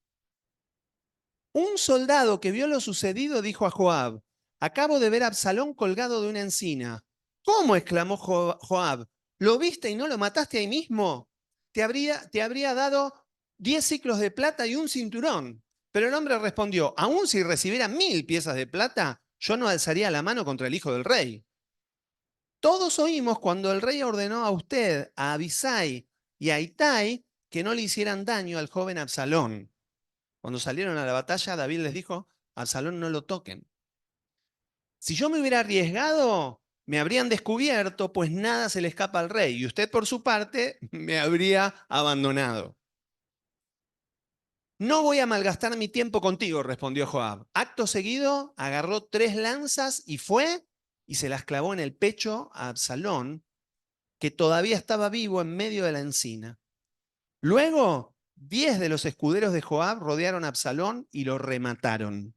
Un soldado que vio lo sucedido dijo a Joab: acabo de ver a Absalón colgado de una encina. ¿Cómo? Exclamó Joab. ¿Lo viste y no lo mataste ahí mismo? Te habría dado 10 siclos de plata y un cinturón. Pero el hombre respondió: aun si recibiera 1000 piezas de plata, yo no alzaría la mano contra el hijo del rey. Todos oímos cuando el rey ordenó a usted, a Abisai y a Itai que no le hicieran daño al joven Absalón. Cuando salieron a la batalla, David les dijo: Absalón no lo toquen. Si yo me hubiera arriesgado, me habrían descubierto, pues nada se le escapa al rey, y usted por su parte me habría abandonado. No voy a malgastar mi tiempo contigo, respondió Joab. Acto seguido, agarró 3 lanzas y fue y se las clavó en el pecho a Absalón, que todavía estaba vivo en medio de la encina. Luego, 10 de los escuderos de Joab rodearon a Absalón y lo remataron.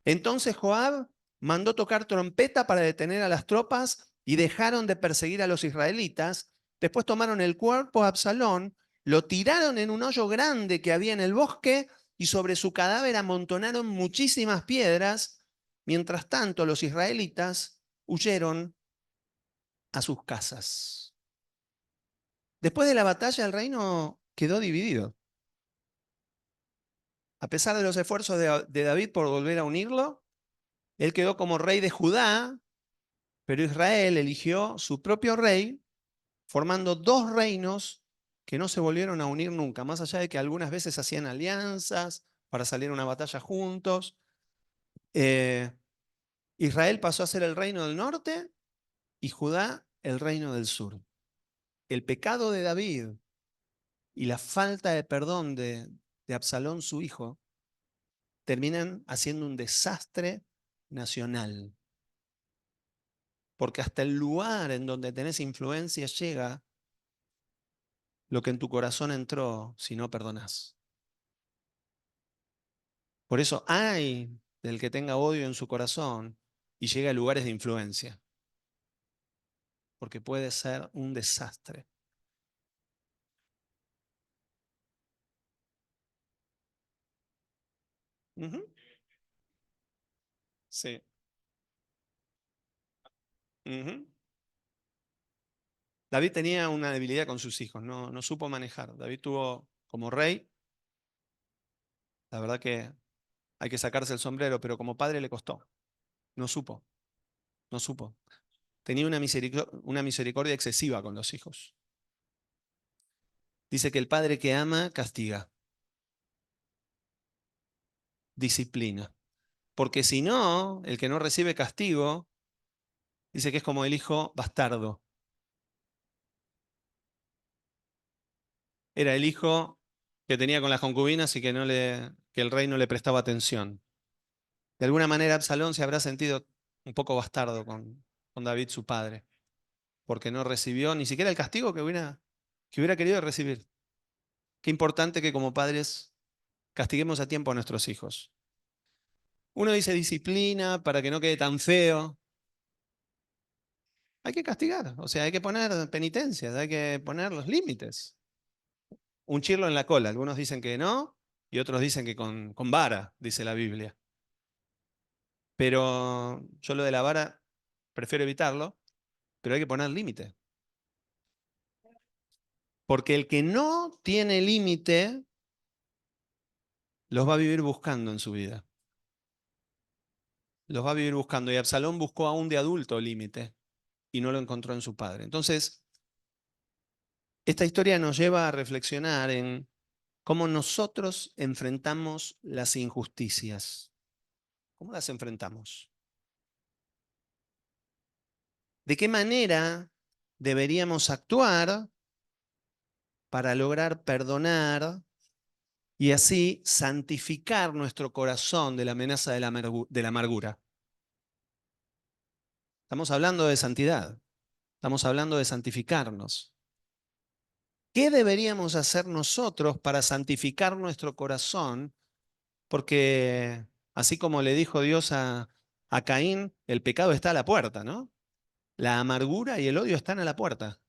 Entonces Joab mandó tocar trompeta para detener a las tropas y dejaron de perseguir a los israelitas. Después tomaron el cuerpo de Absalón, lo tiraron en un hoyo grande que había en el bosque y sobre su cadáver amontonaron muchísimas piedras. Mientras tanto, los israelitas huyeron a sus casas. Después de la batalla, el reino quedó dividido. A pesar de los esfuerzos de David por volver a unirlo, él quedó como rey de Judá, pero Israel eligió su propio rey, formando 2 reinos que no se volvieron a unir nunca, más allá de que algunas veces hacían alianzas para salir a una batalla juntos. Eh, Israel pasó a ser el reino del norte y Judá el reino del sur. El pecado de David y la falta de perdón de Absalón, su hijo, terminan haciendo un desastre nacional. Porque hasta el lugar en donde tenés influencia llega lo que en tu corazón entró si no perdonás. Por eso hay del que tenga odio en su corazón y llega a lugares de influencia, porque puede ser un desastre. Ujú. Sí. Ujú. David tenía una debilidad con sus hijos, no supo manejar. David tuvo como rey, la verdad que hay que sacarse el sombrero, pero como padre le costó. No supo, no supo. Tenía una misericordia excesiva con los hijos. Dice que el padre que ama castiga, disciplina. Porque si no, el que no recibe castigo, dice que es como el hijo bastardo. Era el hijo que tenía con las concubinas y que el rey no le prestaba atención. De alguna manera Absalón se habrá sentido un poco bastardo con David, su padre, porque no recibió ni siquiera el castigo que hubiera querido recibir. Qué importante que como padres castiguemos a tiempo a nuestros hijos. Uno dice disciplina para que no quede tan feo. Hay que castigar, o sea, hay que poner penitencias, hay que poner los límites. Un chirlo en la cola, algunos dicen que no y otros dicen que con vara, dice la Biblia. Pero yo lo de la vara prefiero evitarlo, pero hay que poner límite. Porque el que no tiene límite los va a vivir buscando en su vida. Los va a vivir buscando. Y Absalón buscó aún de adulto límite y no lo encontró en su padre. Entonces, esta historia nos lleva a reflexionar en cómo nosotros enfrentamos las injusticias. ¿Cómo las enfrentamos? ¿De qué manera deberíamos actuar para lograr perdonar y así santificar nuestro corazón de la amenaza de la amargura? Estamos hablando de santidad, estamos hablando de santificarnos. ¿Qué deberíamos hacer nosotros para santificar nuestro corazón? Porque así como le dijo Dios a Caín, el pecado está a la puerta, ¿no? La amargura y el odio están a la puerta.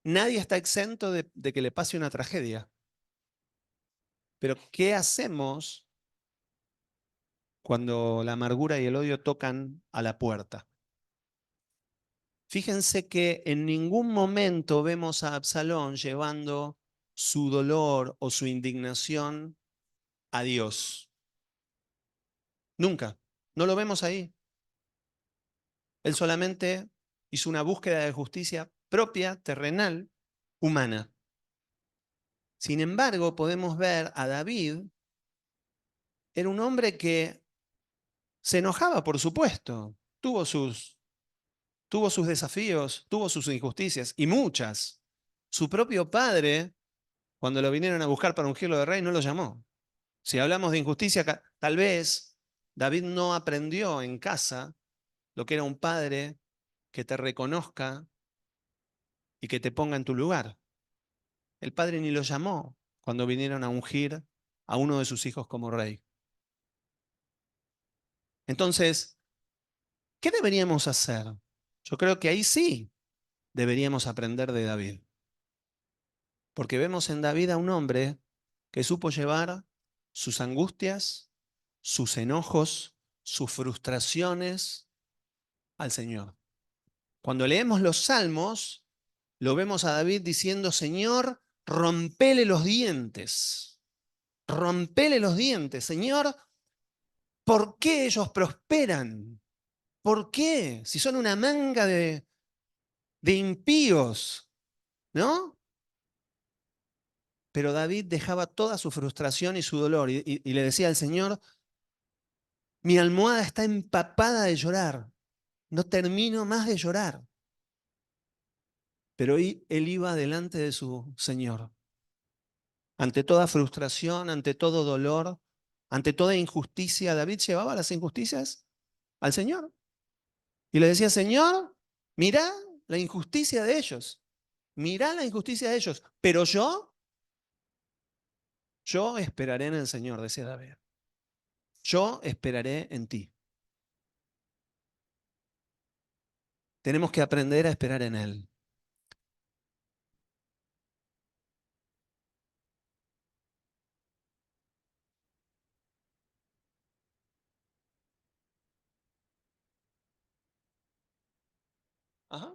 Nadie está exento de que le pase una tragedia. Pero ¿qué hacemos cuando la amargura y el odio tocan a la puerta? Fíjense que en ningún momento vemos a Absalón llevando su dolor o su indignación a Dios. Nunca. No lo vemos ahí. Él solamente hizo una búsqueda de justicia propia, terrenal, humana. Sin embargo, podemos ver a David, era un hombre que se enojaba, por supuesto, tuvo sus desafíos, tuvo sus injusticias, y muchas. Su propio padre, cuando lo vinieron a buscar para ungirlo de rey, no lo llamó. Si hablamos de injusticia, tal vez David no aprendió en casa lo que era un padre que te reconozca y que te ponga en tu lugar. El padre ni lo llamó cuando vinieron a ungir a uno de sus hijos como rey. Entonces, ¿qué deberíamos hacer? Yo creo que ahí sí deberíamos aprender de David. Porque vemos en David a un hombre que supo llevar sus angustias, sus enojos, sus frustraciones al Señor. Cuando leemos los salmos, lo vemos a David diciendo, Señor, rompele los dientes. Rompele los dientes. Señor, ¿por qué ellos prosperan? ¿Por qué? Si son una manga de impíos, ¿no? Pero David dejaba toda su frustración y su dolor y le decía al Señor, mi almohada está empapada de llorar, no termino más de llorar. Pero él iba delante de su Señor, ante toda frustración, ante todo dolor, ante toda injusticia. David llevaba las injusticias al Señor y le decía, Señor, mirá la injusticia de ellos, mirá la injusticia de ellos, pero yo esperaré en el Señor, decía David. Yo esperaré en ti. Tenemos que aprender a esperar en Él. Ajá.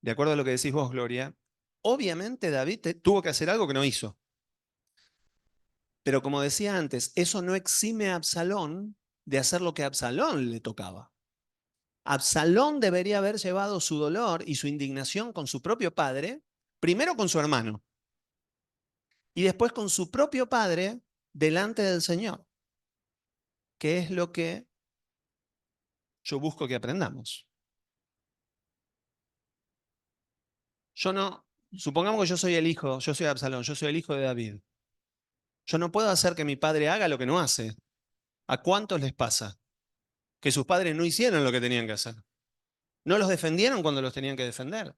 De acuerdo a lo que decís vos, Gloria, obviamente David tuvo que hacer algo que no hizo. Pero como decía antes, eso no exime a Absalón de hacer lo que a Absalón le tocaba. Absalón debería haber llevado su dolor y su indignación con su propio padre, primero con su hermano, y después con su propio padre delante del Señor, que es lo que yo busco que aprendamos. Yo no, supongamos que yo soy el hijo, yo soy Absalón, yo soy el hijo de David. Yo no puedo hacer que mi padre haga lo que no hace. ¿A cuántos les pasa? Que sus padres no hicieron lo que tenían que hacer. No los defendieron cuando los tenían que defender,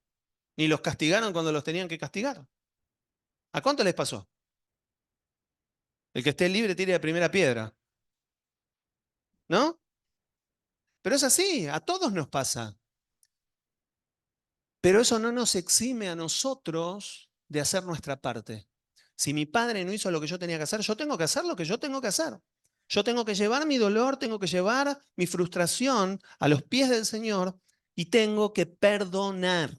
ni los castigaron cuando los tenían que castigar. ¿A cuántos les pasó? El que esté libre tire la primera piedra, ¿no? Pero es así, a todos nos pasa. Pero eso no nos exime a nosotros de hacer nuestra parte. Si mi padre no hizo lo que yo tenía que hacer, yo tengo que hacer lo que yo tengo que hacer. Yo tengo que llevar mi dolor, tengo que llevar mi frustración a los pies del Señor y tengo que perdonar.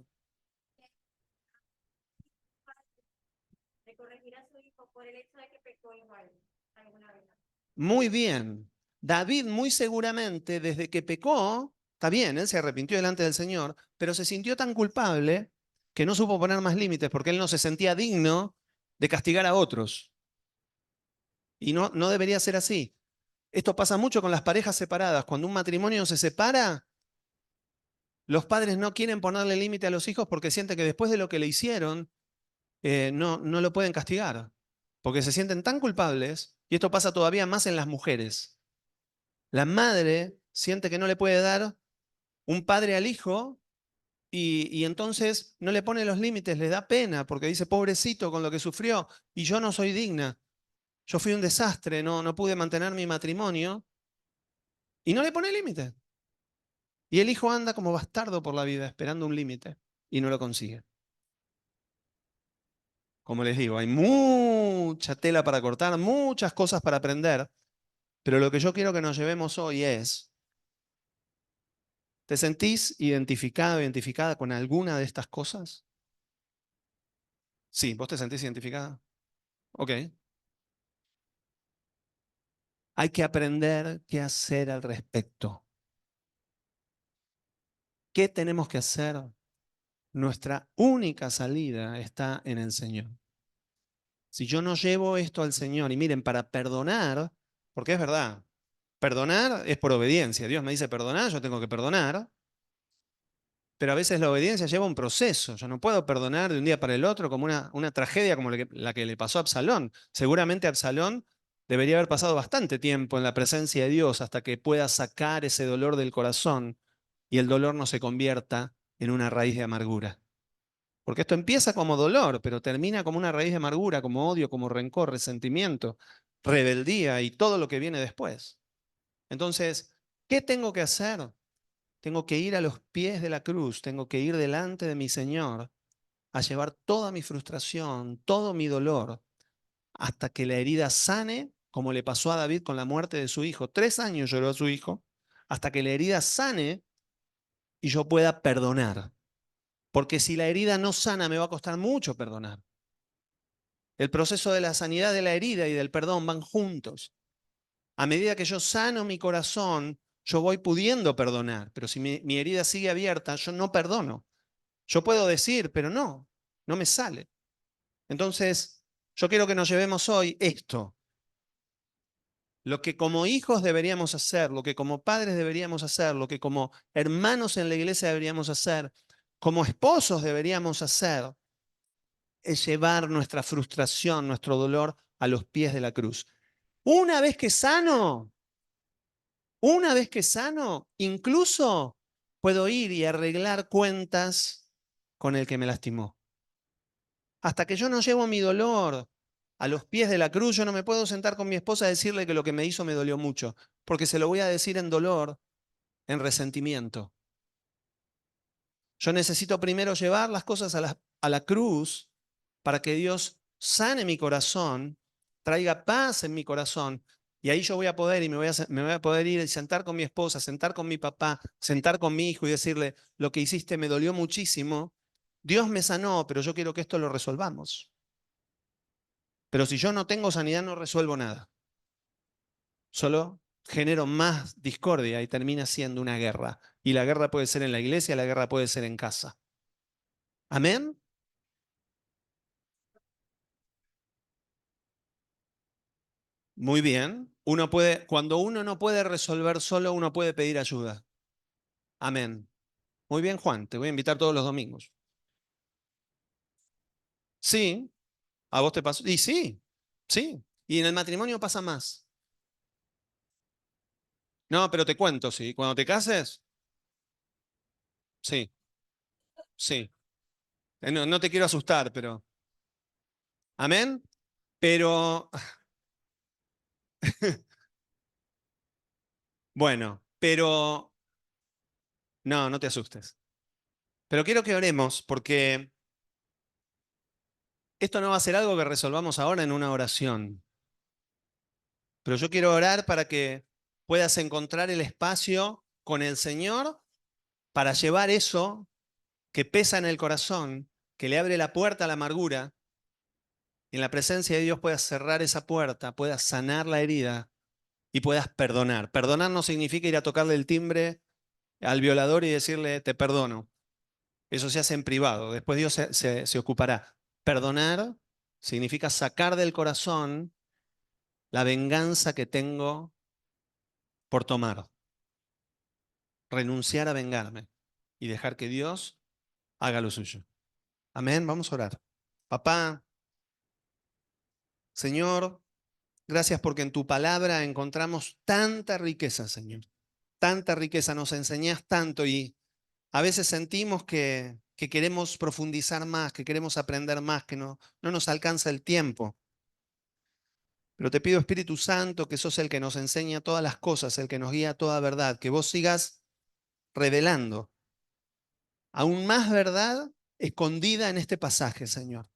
Muy bien. David muy seguramente desde que pecó Está bien, él se arrepintió delante del Señor, pero se sintió tan culpable que no supo poner más límites porque él no se sentía digno de castigar a otros. Y no, no debería ser así. Esto pasa mucho con las parejas separadas. Cuando un matrimonio se separa, los padres no quieren ponerle límite a los hijos porque sienten que después de lo que le hicieron, no lo pueden castigar. Porque se sienten tan culpables, y esto pasa todavía más en las mujeres. La madre siente que no le puede dar un padre al hijo y entonces no le pone los límites, le da pena porque dice, pobrecito con lo que sufrió y yo no soy digna. Yo fui un desastre, no pude mantener mi matrimonio y no le pone límite. Y el hijo anda como bastardo por la vida esperando un límite y no lo consigue. Como les digo, hay mucha tela para cortar, muchas cosas para aprender, pero lo que yo quiero que nos llevemos hoy es, ¿te sentís identificado, identificada con alguna de estas cosas? Sí, ¿vos te sentís identificada? Ok. Hay que aprender qué hacer al respecto. ¿Qué tenemos que hacer? Nuestra única salida está en el Señor. Si yo no llevo esto al Señor, y miren, para perdonar, porque es verdad, perdonar es por obediencia. Dios me dice perdonar, yo tengo que perdonar, pero a veces la obediencia lleva un proceso. Yo no puedo perdonar de un día para el otro como una tragedia como la que le pasó a Absalón. Seguramente Absalón debería haber pasado bastante tiempo en la presencia de Dios hasta que pueda sacar ese dolor del corazón y el dolor no se convierta en una raíz de amargura. Porque esto empieza como dolor, pero termina como una raíz de amargura, como odio, como rencor, resentimiento, rebeldía y todo lo que viene después. Entonces, ¿qué tengo que hacer? Tengo que ir a los pies de la cruz, tengo que ir delante de mi Señor a llevar toda mi frustración, todo mi dolor, hasta que la herida sane, como le pasó a David con la muerte de su hijo. 3 años lloró a su hijo, hasta que la herida sane y yo pueda perdonar. Porque si la herida no sana, me va a costar mucho perdonar. El proceso de la sanidad de la herida y del perdón van juntos. A medida que yo sano mi corazón, yo voy pudiendo perdonar. Pero si mi herida sigue abierta, yo no perdono. Yo puedo decir, pero no me sale. Entonces, yo quiero que nos llevemos hoy esto. Lo que como hijos deberíamos hacer, lo que como padres deberíamos hacer, lo que como hermanos en la iglesia deberíamos hacer, como esposos deberíamos hacer, es llevar nuestra frustración, nuestro dolor a los pies de la cruz. Una vez que sano, una vez que sano, incluso puedo ir y arreglar cuentas con el que me lastimó. Hasta que yo no llevo mi dolor a los pies de la cruz, yo no me puedo sentar con mi esposa a decirle que lo que me hizo me dolió mucho, porque se lo voy a decir en dolor, en resentimiento. Yo necesito primero llevar las cosas a la cruz para que Dios sane mi corazón, traiga paz en mi corazón. Y ahí yo voy a poder y me voy a poder ir y sentar con mi esposa, sentar con mi papá, sentar con mi hijo y decirle, lo que hiciste me dolió muchísimo. Dios me sanó, pero yo quiero que esto lo resolvamos. Pero si yo no tengo sanidad, no resuelvo nada. Solo genero más discordia y termina siendo una guerra. Y la guerra puede ser en la iglesia, la guerra puede ser en casa. ¿Amén? Muy bien. Cuando uno no puede resolver solo, uno puede pedir ayuda. Amén. Muy bien, Juan, te voy a invitar todos los domingos. Sí, a vos te pasó. Y sí, sí. Y en el matrimonio pasa más. No, pero te cuento, sí. Cuando te cases, sí, sí. No te quiero asustar, pero. Amén. Pero, bueno, pero. No te asustes. Pero quiero que oremos porque esto no va a ser algo que resolvamos ahora en una oración. Pero yo quiero orar para que puedas encontrar el espacio con el Señor para llevar eso que pesa en el corazón, que le abre la puerta a la amargura, y en la presencia de Dios puedas cerrar esa puerta, puedas sanar la herida y puedas perdonar. Perdonar no significa ir a tocarle el timbre al violador y decirle, te perdono. Eso se hace en privado, después Dios se ocupará. Perdonar significa sacar del corazón la venganza que tengo por tomar, renunciar a vengarme y dejar que Dios haga lo suyo. Amén, vamos a orar. Papá, Señor, gracias porque en tu palabra encontramos tanta riqueza, Señor. Tanta riqueza, nos enseñás tanto y a veces sentimos que queremos profundizar más, que queremos aprender más, que no nos alcanza el tiempo. Pero te pido, Espíritu Santo, que sos el que nos enseña todas las cosas, el que nos guía a toda verdad, que vos sigas revelando aún más verdad escondida en este pasaje, Señor.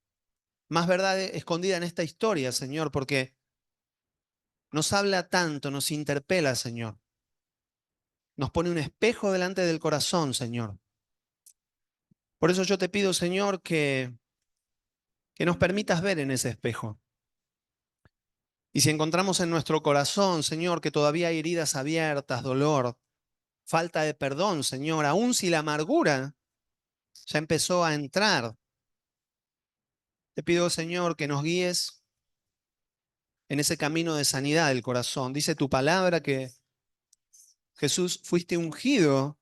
Más verdad escondida en esta historia, Señor, porque nos habla tanto, nos interpela, Señor. Nos pone un espejo delante del corazón, Señor. Por eso yo te pido, Señor, que nos permitas ver en ese espejo. Y si encontramos en nuestro corazón, Señor, que todavía hay heridas abiertas, dolor, falta de perdón, Señor, aun si la amargura ya empezó a entrar, te pido, Señor, que nos guíes en ese camino de sanidad del corazón. Dice tu palabra que Jesús fuiste ungido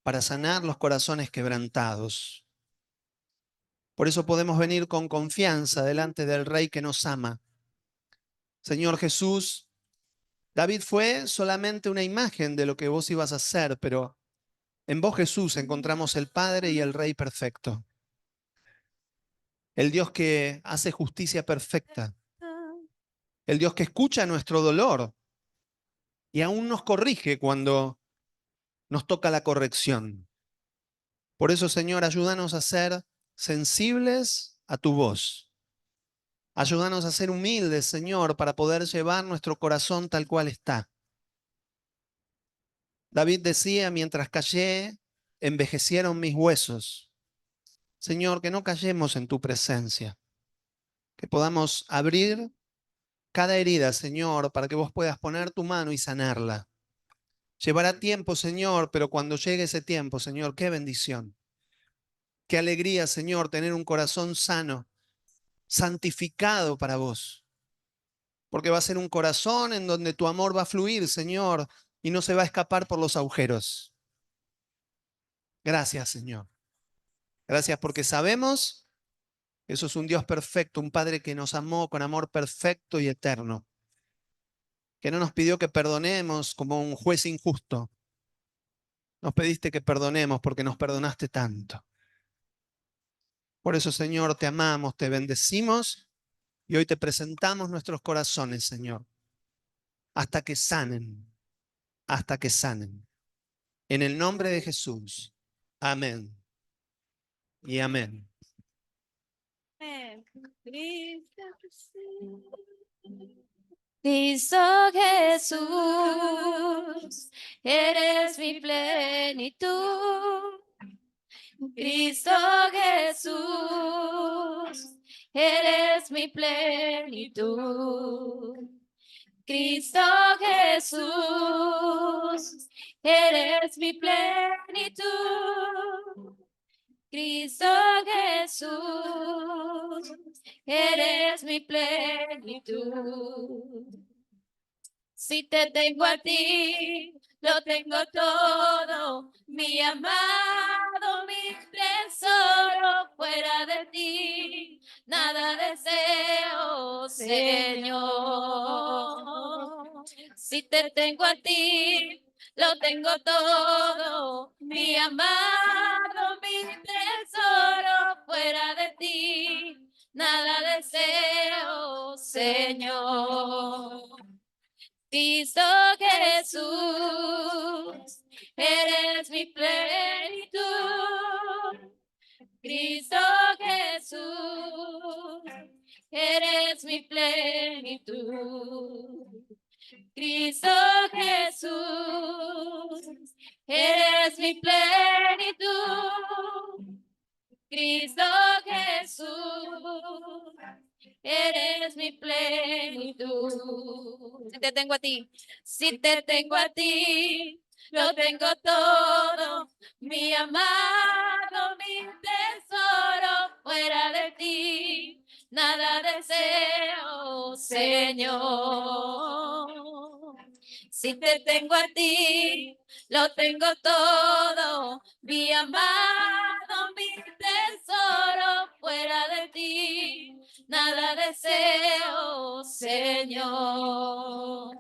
para sanar los corazones quebrantados. Por eso podemos venir con confianza delante del Rey que nos ama. Señor Jesús, David fue solamente una imagen de lo que vos ibas a hacer, pero en vos Jesús encontramos el Padre y el Rey perfecto. El Dios que hace justicia perfecta. El Dios que escucha nuestro dolor y aún nos corrige cuando nos toca la corrección. Por eso, Señor, ayúdanos a ser sensibles a tu voz. Ayúdanos a ser humildes, Señor, para poder llevar nuestro corazón tal cual está. David decía, mientras callé, envejecieron mis huesos. Señor, que no callemos en tu presencia, que podamos abrir cada herida, Señor, para que vos puedas poner tu mano y sanarla. Llevará tiempo, Señor, pero cuando llegue ese tiempo, Señor, qué bendición. Qué alegría, Señor, tener un corazón sano, santificado para vos. Porque va a ser un corazón en donde tu amor va a fluir, Señor, y no se va a escapar por los agujeros. Gracias, Señor. Gracias porque sabemos que sos un Dios perfecto, un Padre que nos amó con amor perfecto y eterno, que no nos pidió que perdonemos como un juez injusto. Nos pediste que perdonemos porque nos perdonaste tanto. Por eso, Señor, te amamos, te bendecimos y hoy te presentamos nuestros corazones, Señor, hasta que sanen, hasta que sanen. En el nombre de Jesús. Amén y amén. Cristo Jesús, eres mi plenitud. Cristo Jesús, eres mi plenitud. Cristo Jesús, eres mi plenitud. Cristo Jesús, eres mi plenitud. Si te tengo a ti, lo tengo todo, mi amado, mi tesoro, fuera de ti, nada deseo, Señor. Si te tengo a ti, lo tengo todo, mi amado, mi tesoro, fuera de ti, nada deseo, Señor. Cristo Jesús, eres mi plenitud. Cristo Jesús, eres mi plenitud. Cristo Jesús, eres mi plenitud. Cristo Jesús, eres mi plenitud. Si te tengo a ti, si te tengo a ti, lo tengo todo, mi amado, mi tesoro, fuera de ti, nada deseo, Señor. Si te tengo a ti, lo tengo todo, mi amado, mi tesoro, fuera de ti, nada deseo, Señor.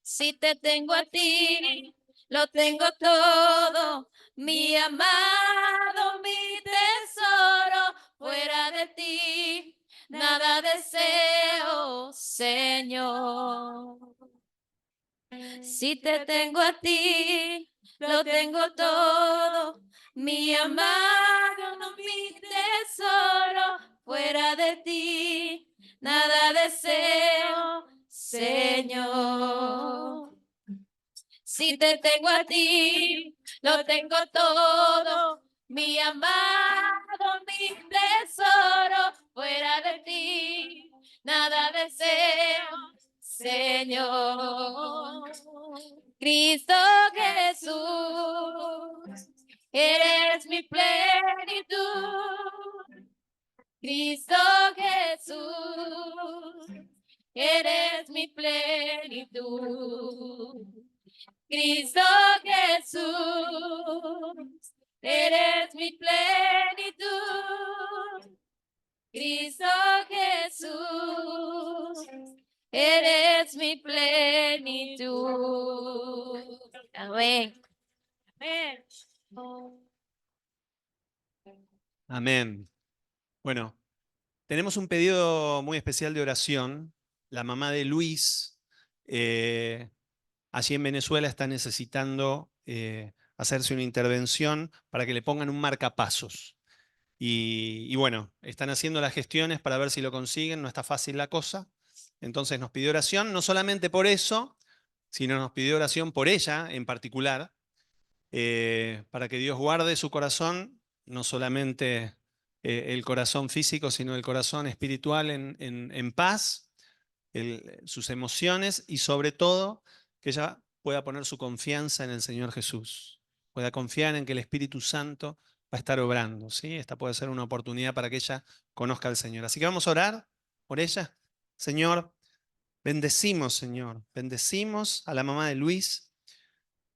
Si te tengo a ti, lo tengo todo, mi amado, mi tesoro, fuera de ti, nada deseo, Señor. Si te tengo a ti, lo tengo todo, mi amado, mi tesoro, fuera de ti, nada deseo, Señor. Si te tengo a ti, lo tengo todo, mi amado, mi tesoro, fuera de ti, nada deseo, Señor. Cristo Jesús, eres mi plenitud. Cristo Jesús, eres mi plenitud. Cristo Jesús, eres mi plenitud. Cristo Jesús, eres mi plenitud. Amén. Amén. Amén. Bueno, tenemos un pedido muy especial de oración. La mamá de Luis, allí en Venezuela, está necesitando hacerse una intervención para que le pongan un marcapasos. Y bueno, están haciendo las gestiones para ver si lo consiguen, no está fácil la cosa. Entonces nos pidió oración, no solamente por eso, sino nos pidió oración por ella en particular, para que Dios guarde su corazón, no solamente el corazón físico, sino el corazón espiritual en paz, sus emociones y sobre todo que ella pueda poner su confianza en el Señor Jesús, pueda confiar en que el Espíritu Santo va a estar obrando, ¿sí? Esta puede ser una oportunidad para que ella conozca al Señor. Así que vamos a orar por ella. Señor, bendecimos, Señor, bendecimos a la mamá de Luis.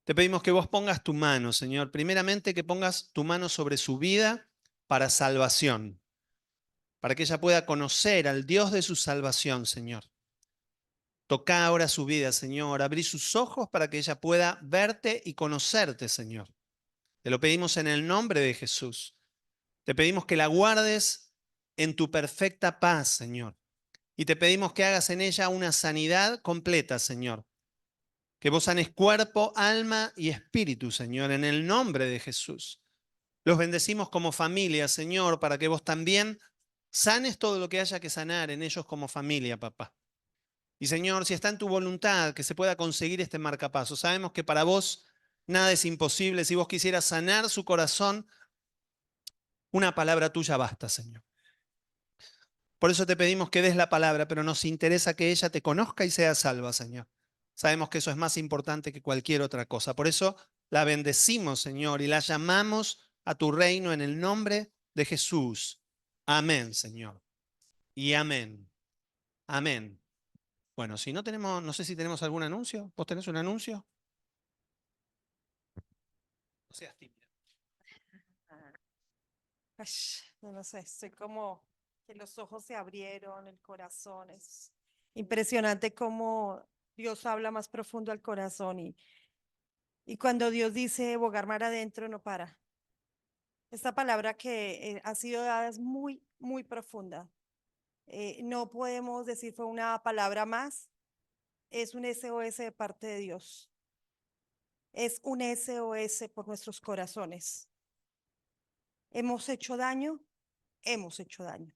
Te pedimos que vos pongas tu mano, Señor. Primeramente que pongas tu mano sobre su vida para salvación, para que ella pueda conocer al Dios de su salvación, Señor. Toca ahora su vida, Señor. Abrí sus ojos para que ella pueda verte y conocerte, Señor. Te lo pedimos en el nombre de Jesús. Te pedimos que la guardes en tu perfecta paz, Señor. Y te pedimos que hagas en ella una sanidad completa, Señor. Que vos sanes cuerpo, alma y espíritu, Señor, en el nombre de Jesús. Los bendecimos como familia, Señor, para que vos también sanes todo lo que haya que sanar en ellos como familia, papá. Y Señor, si está en tu voluntad que se pueda conseguir este marcapaso, sabemos que para vos nada es imposible. Si vos quisieras sanar su corazón, una palabra tuya basta, Señor. Por eso te pedimos que des la palabra, pero nos interesa que ella te conozca y sea salva, Señor. Sabemos que eso es más importante que cualquier otra cosa. Por eso la bendecimos, Señor, y la llamamos a tu reino en el nombre de Jesús. Amén, Señor. Y amén. Amén. Bueno, si no tenemos, no sé si tenemos algún anuncio. ¿Vos tenés un anuncio? No seas tímida. Ay, no sé, estoy como que los ojos se abrieron, el corazón es impresionante cómo Dios habla más profundo al corazón y cuando Dios dice bogar mar adentro no para. Esta palabra que ha sido dada es muy, muy profunda. No podemos decir fue una palabra más, es un SOS de parte de Dios. Es un SOS por nuestros corazones. ¿Hemos hecho daño? Hemos hecho daño.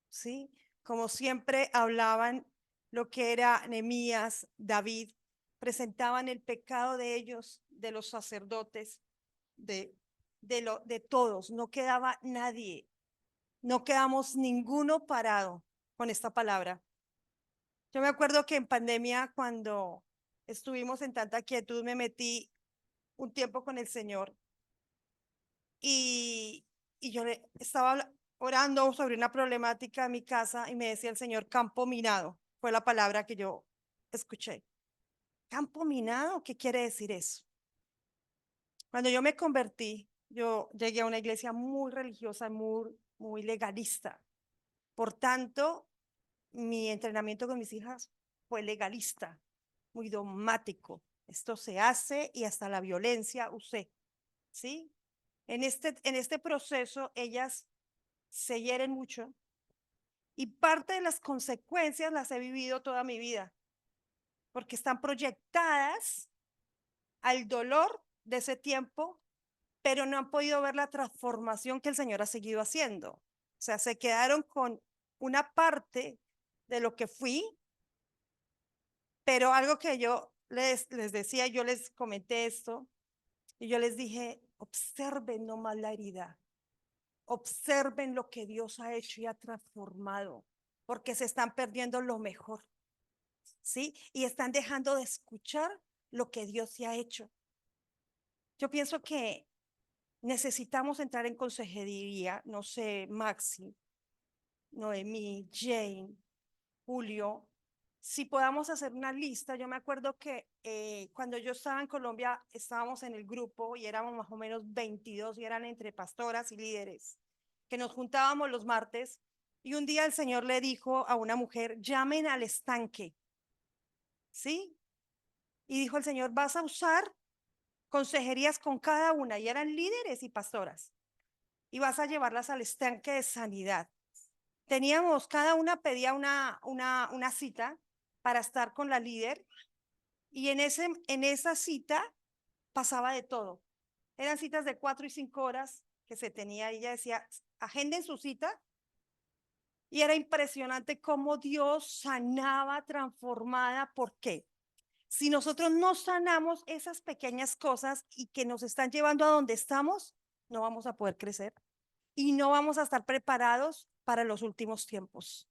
¿Sí? Como siempre hablaban lo que era Nehemías, David, presentaban el pecado de ellos, de los sacerdotes, de todos, no quedaba nadie, no quedamos ninguno parado con esta palabra. Yo me acuerdo que en pandemia, cuando estuvimos en tanta quietud, me metí un tiempo con el Señor y yo estaba orando sobre una problemática en mi casa y me decía el Señor, campo minado, fue la palabra que yo escuché. ¿Campo minado? ¿Qué quiere decir eso? Cuando yo me convertí, yo llegué a una iglesia muy religiosa, muy legalista. Por tanto, mi entrenamiento con mis hijas fue legalista, muy dogmático. Esto se hace y hasta la violencia usé, ¿sí? En este proceso, ellas se hieren mucho y parte de las consecuencias las he vivido toda mi vida, porque están proyectadas al dolor de ese tiempo, pero no han podido ver la transformación que el Señor ha seguido haciendo. O sea, se quedaron con una parte de lo que fui, pero algo que yo les decía, yo les comenté esto, y yo les dije, observen nomás la herida, observen lo que Dios ha hecho y ha transformado, porque se están perdiendo lo mejor, ¿sí? Y están dejando de escuchar lo que Dios se ha hecho. Yo pienso que necesitamos entrar en consejería, no sé, Maxi, Noemí, Jane, Julio, si podamos hacer una lista. Yo me acuerdo que cuando yo estaba en Colombia, estábamos en el grupo y éramos más o menos 22 y eran entre pastoras y líderes, que nos juntábamos los martes y un día el Señor le dijo a una mujer, llamen al estanque, ¿sí? Y dijo el Señor, vas a usar consejerías con cada una y eran líderes y pastoras y vas a llevarlas al estanque de sanidad. Teníamos, cada una pedía una cita para estar con la líder y en esa cita pasaba de todo. Eran citas de 4 y 5 horas que se tenía. Ella decía, agenden su cita. Y era impresionante cómo Dios sanaba, transformada. ¿Por qué? Si nosotros no sanamos esas pequeñas cosas y que nos están llevando a donde estamos, no vamos a poder crecer y no vamos a estar preparados para los últimos tiempos,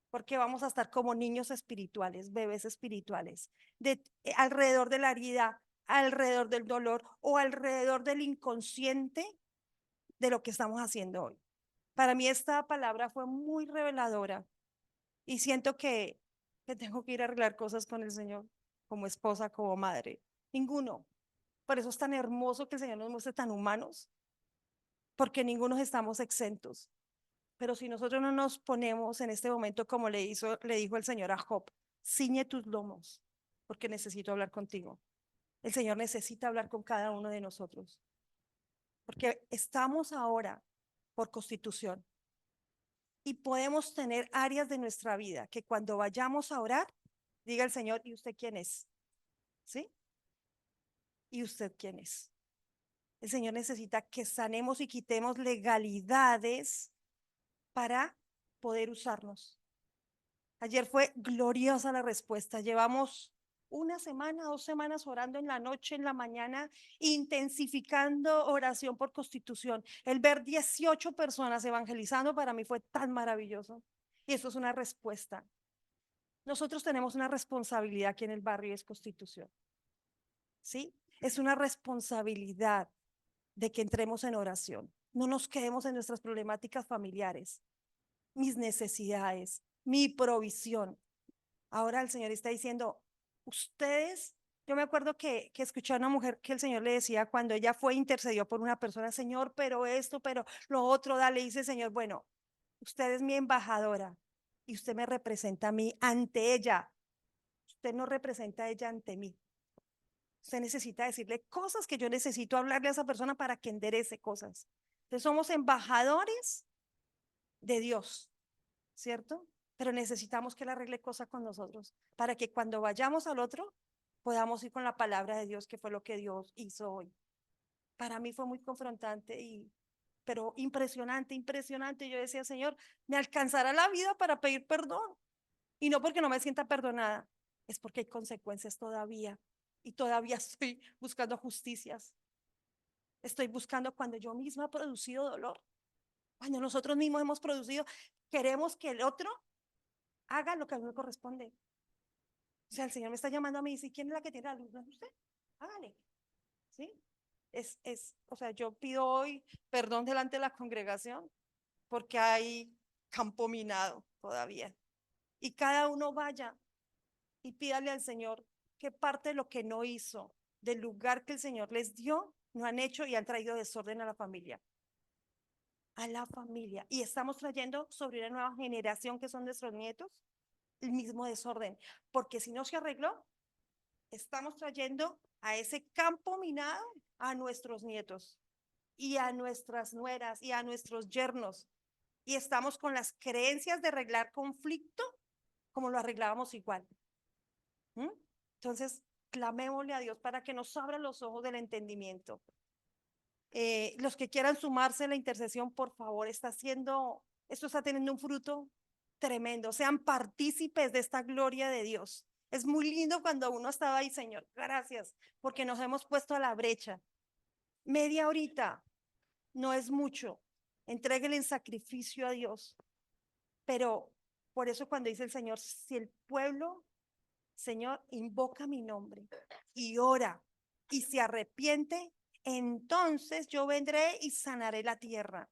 porque vamos a estar como niños espirituales, bebés espirituales, alrededor de la herida, alrededor del dolor o alrededor del inconsciente de lo que estamos haciendo hoy. Para mí esta palabra fue muy reveladora y siento que tengo que ir a arreglar cosas con el Señor, como esposa, como madre. Ninguno. Por eso es tan hermoso que el Señor nos muestre tan humanos, porque ninguno estamos exentos. Pero si nosotros no nos ponemos en este momento, como le dijo el Señor a Job, ciñe tus lomos, porque necesito hablar contigo. El Señor necesita hablar con cada uno de nosotros, porque estamos ahora por constitución y podemos tener áreas de nuestra vida que cuando vayamos a orar, diga el Señor, ¿y usted quién es? ¿Sí? ¿Y usted quién es? El Señor necesita que sanemos y quitemos legalidades para poder usarnos. Ayer fue gloriosa la respuesta. Llevamos una semana, 2 semanas orando en la noche, en la mañana, intensificando oración por constitución. El ver 18 personas evangelizando para mí fue tan maravilloso. Y eso es una respuesta. Nosotros tenemos una responsabilidad aquí en el barrio y es constitución. ¿Sí? Es una responsabilidad de que entremos en oración. No nos quedemos en nuestras problemáticas familiares, mis necesidades, mi provisión. Ahora el Señor está diciendo, ustedes, yo me acuerdo que escuché a una mujer que el Señor le decía cuando ella fue e intercedió por una persona, Señor, pero esto, pero lo otro, dale, dice el Señor, bueno, usted es mi embajadora y usted me representa a mí ante ella. Usted no representa a ella ante mí. Usted necesita decirle cosas que yo necesito hablarle a esa persona para que enderece cosas. Entonces somos embajadores de Dios, ¿cierto? Pero necesitamos que Él arregle cosas con nosotros para que cuando vayamos al otro podamos ir con la palabra de Dios, que fue lo que Dios hizo hoy. Para mí fue muy confrontante pero impresionante, impresionante. Yo decía, Señor, me alcanzará la vida para pedir perdón. Y no porque no me sienta perdonada, es porque hay consecuencias todavía. Y todavía estoy buscando justicias. Estoy buscando cuando yo misma he producido dolor. Cuando nosotros mismos hemos producido, queremos que el otro haga lo que a mí me corresponde. sea, el Señor me está llamando a mí y dice, ¿quién es la que tiene la luz? ¿No es usted? Hágale. ¿Sí? O sea, yo pido hoy perdón delante de la congregación porque hay campo minado todavía. Y cada uno vaya y pídale al Señor que parte de lo que no hizo, del lugar que el Señor les dio, no han hecho y han traído desorden a la familia. A la familia. Y estamos trayendo sobre una nueva generación que son nuestros nietos el mismo desorden. Porque si no se arregló, estamos trayendo a ese campo minado a nuestros nietos y a nuestras nueras y a nuestros yernos. Y estamos con las creencias de arreglar conflicto como lo arreglábamos igual. ¿Mm? Entonces, clamémosle a Dios para que nos abra los ojos del entendimiento. Los que quieran sumarse a la intercesión, por favor, esto está teniendo un fruto tremendo. Sean partícipes de esta gloria de Dios. Es muy lindo cuando uno estaba ahí, Señor. Gracias, porque nos hemos puesto a la brecha. Media horita no es mucho. Entréguele en sacrificio a Dios. Pero por eso cuando dice el Señor, si el pueblo, Señor, invoca mi nombre y ora y se arrepiente, entonces yo vendré y sanaré la tierra.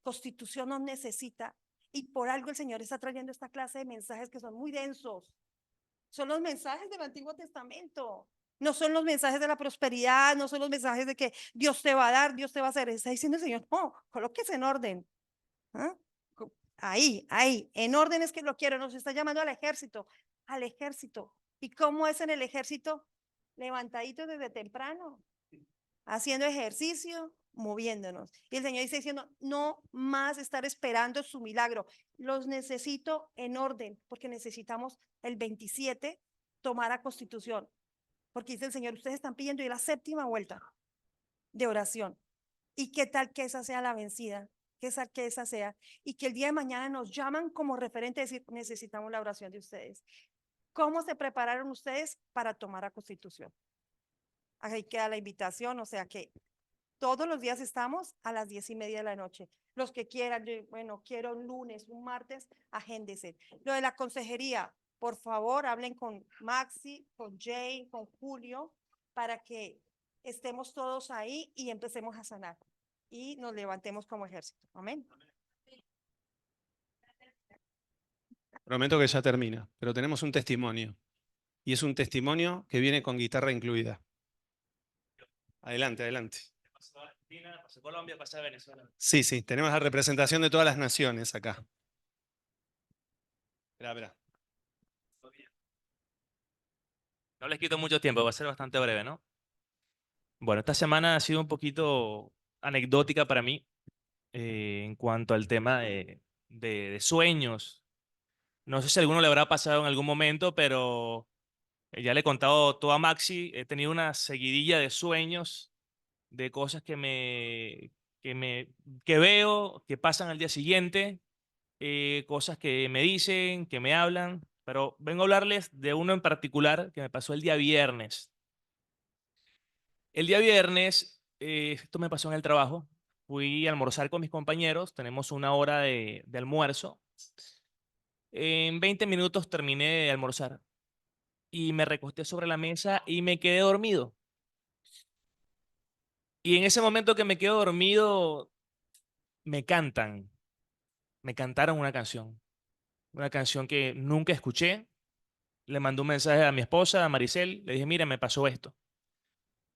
Constitución nos necesita y por algo el Señor está trayendo esta clase de mensajes que son muy densos. Son los mensajes del Antiguo Testamento. No son los mensajes de la prosperidad, no son los mensajes de que Dios te va a dar, Dios te va a hacer. Está diciendo el Señor, no, colóquese en orden. ¿Ah? Ahí, en orden es que lo quiero. Nos está llamando al ejército, al ejército. ¿Y cómo es en el ejército? Levantaditos desde temprano, haciendo ejercicio, moviéndonos. Y el Señor dice diciendo, no más estar esperando su milagro. Los necesito en orden, porque necesitamos el 27 tomar a Constitución. Porque dice el Señor, ustedes están pidiendo ir a la 7ª vuelta de oración. ¿Y qué tal que esa sea la vencida? Que esa sea. Y que el día de mañana nos llaman como referente a decir, necesitamos la oración de ustedes. ¿Cómo se prepararon ustedes para tomar a Constitución? Ahí queda la invitación, o sea que todos los días estamos a las 10:30 de la noche. Los que quieran, bueno, quiero un lunes, un martes, agéndese. Lo de la consejería, por favor, hablen con Maxi, con Jay, con Julio, para que estemos todos ahí y empecemos a sanar y nos levantemos como ejército. Amén. Prometo que ya termina, pero tenemos un testimonio. Y es un testimonio que viene con guitarra incluida. Adelante, adelante. Pasó Argentina, pasó Colombia, pasó Venezuela. Sí, sí, tenemos la representación de todas las naciones acá. Espera. No les quito mucho tiempo, va a ser bastante breve, ¿no? Bueno, esta semana ha sido un poquito anecdótica para mí en cuanto al tema de sueños. No sé si a alguno le habrá pasado en algún momento, pero ya le he contado todo a Maxi. He tenido una seguidilla de sueños, de cosas que veo, que pasan al día siguiente, cosas que me dicen, que me hablan. Pero vengo a hablarles de uno en particular que me pasó el día viernes. El día viernes, esto me pasó en el trabajo. Fui a almorzar con mis compañeros. Tenemos una hora de almuerzo. En 20 minutos terminé de almorzar y me recosté sobre la mesa y me quedé dormido. Y en ese momento que me quedo dormido, me cantaron una canción que nunca escuché. Le mandé un mensaje a mi esposa, a Maricel, le dije, mira, me pasó esto.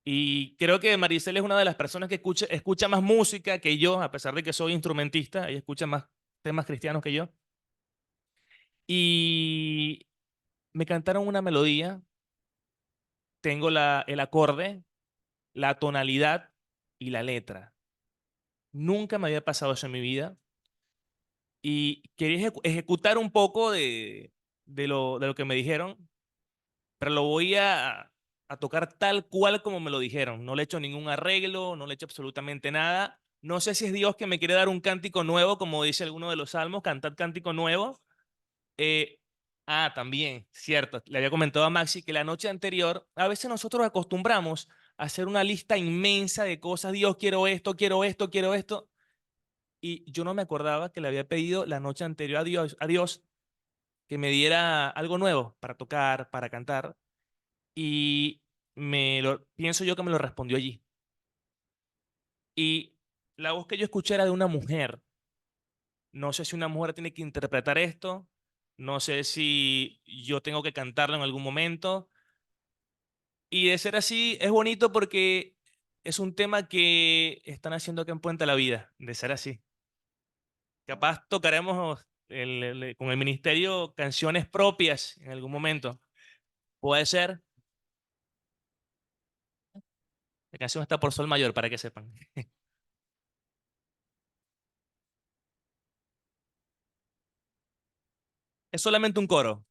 Y creo que Maricel es una de las personas que escucha más música que yo, a pesar de que soy instrumentista, ella escucha más temas cristianos que yo. Y me cantaron una melodía, tengo el acorde, la tonalidad y la letra. Nunca me había pasado eso en mi vida. Y quería ejecutar un poco de lo que me dijeron, pero lo voy a tocar tal cual como me lo dijeron. No le he hecho ningún arreglo, no le he hecho absolutamente nada. No sé si es Dios que me quiere dar un cántico nuevo, como dice alguno de los salmos, cantar cántico nuevo. Eh, también, cierto, le había comentado a Maxi que la noche anterior, a veces nosotros acostumbramos a hacer una lista inmensa de cosas. Dios, quiero esto, quiero esto, quiero esto. Y yo no me acordaba que le había pedido la noche anterior a Dios que me diera algo nuevo para tocar, para cantar, y pienso yo que me lo respondió allí. Y la voz que yo escuché era de una mujer. No sé si una mujer tiene que interpretar esto, no sé si yo tengo que cantarlo en algún momento. Y de ser así, es bonito porque es un tema que están haciendo acá en Puente la Vida, de ser así. Capaz tocaremos con el ministerio canciones propias en algún momento. Puede ser. La canción está por Sol Mayor, para que sepan. Es solamente un coro.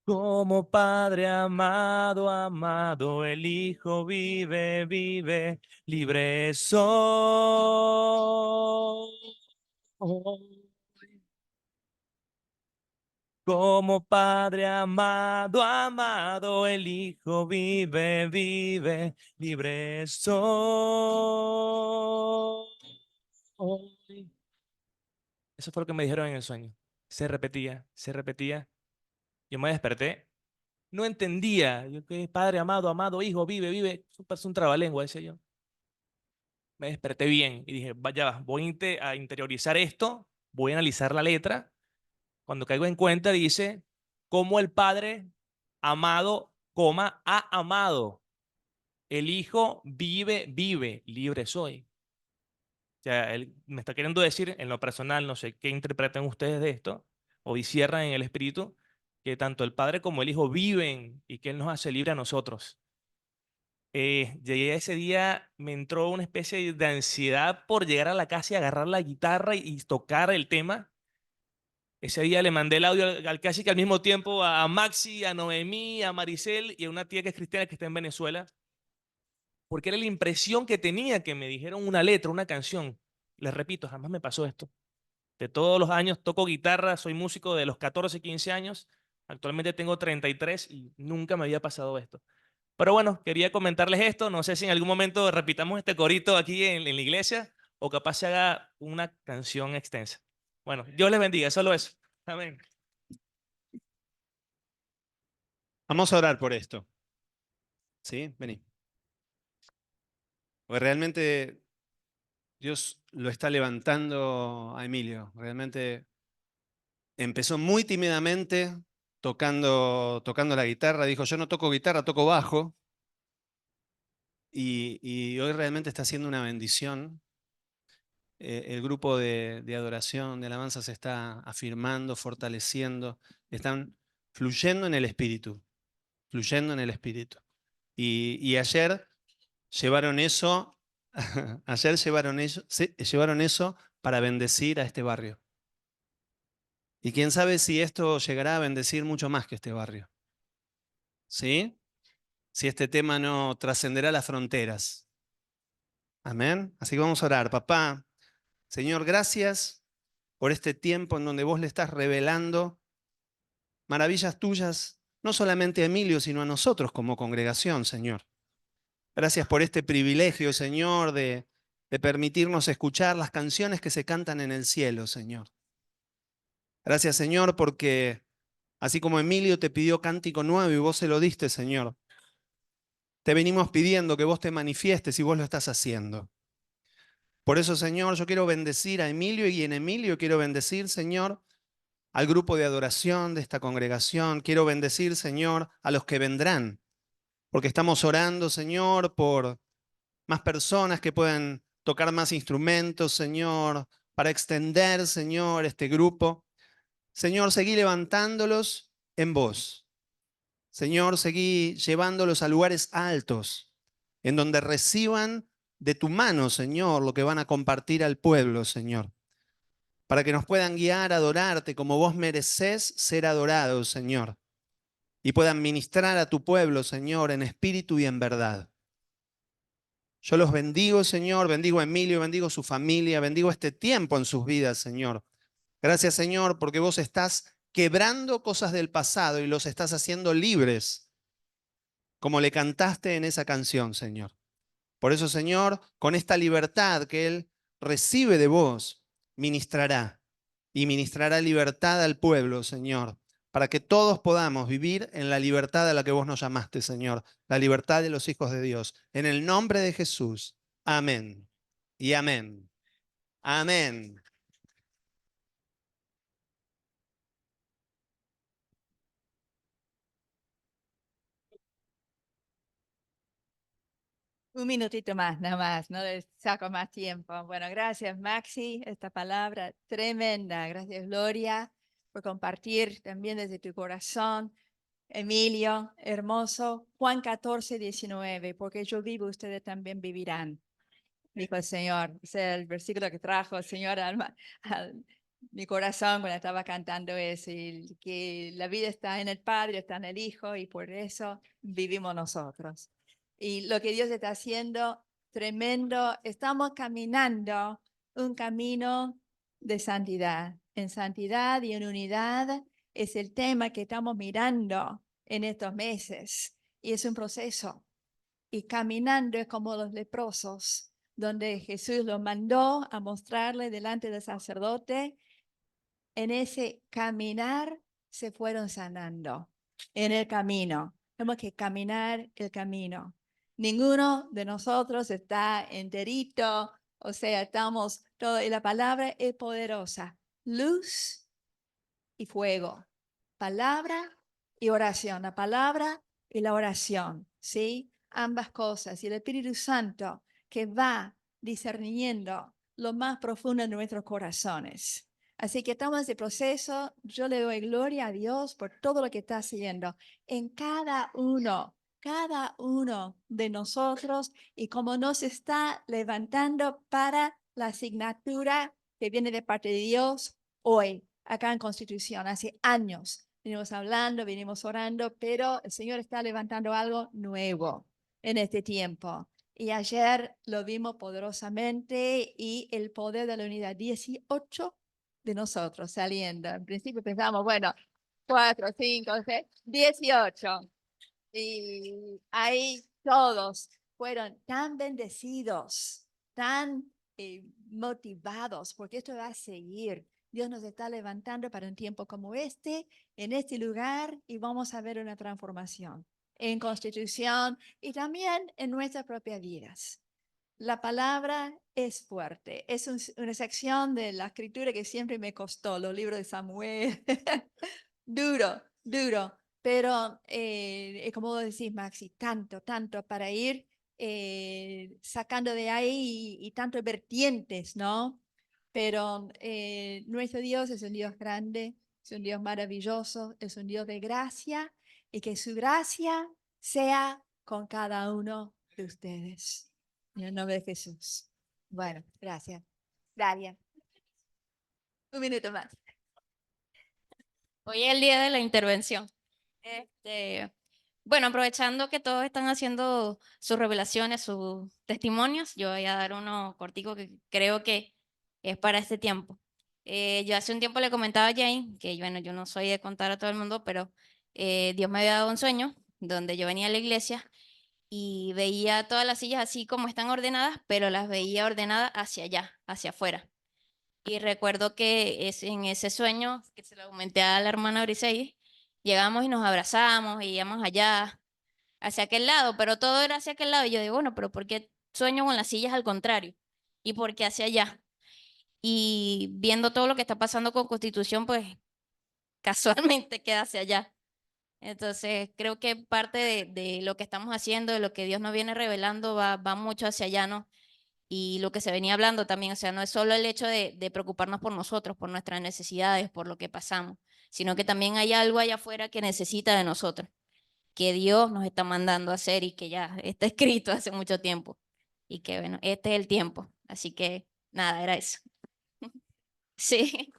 Como Padre amado, amado, el Hijo vive, vive, libre soy. Como Padre amado, amado, el Hijo vive, vive, libre soy. Eso fue lo que me dijeron en el sueño. Se repetía, se repetía. Yo me desperté. No entendía. Yo que Padre amado, amado, Hijo, vive, vive. Eso parece un trabalengua, decía yo. Me desperté bien y dije, vaya, voy a interiorizar esto, voy a analizar la letra. Cuando caigo en cuenta dice, como el Padre amado, coma, ha amado. El Hijo vive, vive, libre soy. O sea, él me está queriendo decir, en lo personal, no sé qué interpretan ustedes de esto, o disciernan en el espíritu, que tanto el Padre como el Hijo viven y que Él nos hace libre a nosotros. Llegué a ese día, me entró una especie de ansiedad por llegar a la casa y agarrar la guitarra y tocar el tema. Ese día le mandé el audio casi que al mismo tiempo a Maxi, a Noemí, a Maricel y a una tía que es cristiana que está en Venezuela, porque era la impresión que tenía que me dijeron una letra, una canción. Les repito, jamás me pasó esto. De todos los años toco guitarra, soy músico de los 14, 15 años. Actualmente tengo 33 y nunca me había pasado esto. Pero bueno, quería comentarles esto. No sé si en algún momento repitamos este corito aquí en la iglesia o capaz se haga una canción extensa. Bueno, Dios les bendiga, solo eso. Amén. Vamos a orar por esto. ¿Sí? Vení. Porque realmente Dios lo está levantando a Emilio. Realmente empezó muy tímidamente tocando la guitarra. Dijo, yo no toco guitarra, toco bajo. Y hoy realmente está haciendo una bendición. El grupo de adoración, de alabanza se está afirmando, fortaleciendo. Están fluyendo en el Espíritu. Fluyendo en el Espíritu. Y ayer llevaron eso, ayer llevaron eso para bendecir a este barrio. Y quién sabe si esto llegará a bendecir mucho más que este barrio. ¿Sí? Si este tema no trascenderá las fronteras. Amén. Así que vamos a orar. Papá, Señor, gracias por este tiempo en donde vos le estás revelando maravillas tuyas, no solamente a Emilio, sino a nosotros como congregación, Señor. Gracias por este privilegio, Señor, de permitirnos escuchar las canciones que se cantan en el cielo, Señor. Gracias, Señor, porque así como Emilio te pidió cántico nuevo y vos se lo diste, Señor, te venimos pidiendo que vos te manifiestes y vos lo estás haciendo. Por eso, Señor, yo quiero bendecir a Emilio y en Emilio quiero bendecir, Señor, al grupo de adoración de esta congregación. Quiero bendecir, Señor, a los que vendrán, porque estamos orando, Señor, por más personas que puedan tocar más instrumentos, Señor, para extender, Señor, este grupo. Señor, seguí levantándolos en vos. Señor, seguí llevándolos a lugares altos, en donde reciban de tu mano, Señor, lo que van a compartir al pueblo, Señor, para que nos puedan guiar a adorarte como vos mereces ser adorados, Señor, y puedan ministrar a tu pueblo, Señor, en espíritu y en verdad. Yo los bendigo, Señor, bendigo a Emilio, bendigo a su familia, bendigo este tiempo en sus vidas, Señor. Gracias, Señor, porque vos estás quebrando cosas del pasado y los estás haciendo libres, como le cantaste en esa canción, Señor. Por eso, Señor, con esta libertad que Él recibe de vos, ministrará y ministrará libertad al pueblo, Señor, para que todos podamos vivir en la libertad a la que vos nos llamaste, Señor, la libertad de los hijos de Dios. En el nombre de Jesús. Amén. Y amén. Amén. Un minutito más, nada más, no les saco más tiempo. Bueno, gracias Maxi, esta palabra tremenda. Gracias Gloria por compartir también desde tu corazón. Emilio, hermoso. Juan 14:19, porque yo vivo, ustedes también vivirán, dijo el Señor. Es el versículo que trajo el Señor a mi corazón cuando estaba cantando eso, y que la vida está en el Padre, está en el Hijo, y por eso vivimos nosotros. Y lo que Dios está haciendo, tremendo. Estamos caminando un camino de santidad. En santidad y en unidad es el tema que estamos mirando en estos meses. Y es un proceso. Y caminando es como los leprosos, donde Jesús los mandó a mostrarle delante del sacerdote. En ese caminar se fueron sanando. En el camino. Tenemos que caminar el camino. Ninguno de nosotros está enterito, o sea, estamos todo, y la palabra es poderosa. Luz y fuego. Palabra y oración. La palabra y la oración, ¿sí? Ambas cosas. Y el Espíritu Santo que va discerniendo lo más profundo de nuestros corazones. Así que estamos en ese proceso. Yo le doy gloria a Dios por todo lo que está haciendo en cada uno de nosotros, y como nos está levantando para la asignatura que viene de parte de Dios hoy, acá en Constitución. Hace años venimos hablando, venimos orando, pero el Señor está levantando algo nuevo en este tiempo. Y ayer lo vimos poderosamente, y el poder de la unidad, 18 de nosotros saliendo. En principio pensamos, bueno, 4, 5, 6, 18. Y ahí todos fueron tan bendecidos, tan motivados, porque esto va a seguir. Dios nos está levantando para un tiempo como este, en este lugar, y vamos a ver una transformación en Constitución y también en nuestras propias vidas. La palabra es fuerte. Es una sección de la escritura que siempre me costó, los libros de Samuel. Duro, duro. Pero, como decís, Maxi, tanto para ir sacando de ahí, y tantos vertientes, ¿no? Pero nuestro Dios es un Dios grande, es un Dios maravilloso, es un Dios de gracia, y que su gracia sea con cada uno de ustedes. En el nombre de Jesús. Bueno, gracias. Dalia. Un minuto más. Hoy es el día de la intervención. Bueno, aprovechando que todos están haciendo sus revelaciones, sus testimonios, yo voy a dar uno cortico que creo que es para este tiempo. Yo hace un tiempo le comentaba a Jane que, bueno, yo no soy de contar a todo el mundo, pero Dios me había dado un sueño donde yo venía a la iglesia y veía todas las sillas así como están ordenadas, pero las veía ordenadas hacia allá, hacia afuera. Y recuerdo que en ese sueño, que se lo comenté a la hermana Briseis, llegamos y nos abrazamos y íbamos allá, hacia aquel lado, pero todo era hacia aquel lado. Y yo digo, bueno, pero ¿por qué sueño con las sillas al contrario? ¿Y por qué hacia allá? Y viendo todo lo que está pasando con Constitución, pues casualmente queda hacia allá. Entonces, creo que parte de lo que estamos haciendo, de lo que Dios nos viene revelando, va mucho hacia allá, ¿no? Y lo que se venía hablando también, o sea, no es solo el hecho de preocuparnos por nosotros, por nuestras necesidades, por lo que pasamos, sino que también hay algo allá afuera que necesita de nosotros, que Dios nos está mandando a hacer y que ya está escrito hace mucho tiempo. Y que bueno, este es el tiempo. Así que nada, era eso. Sí.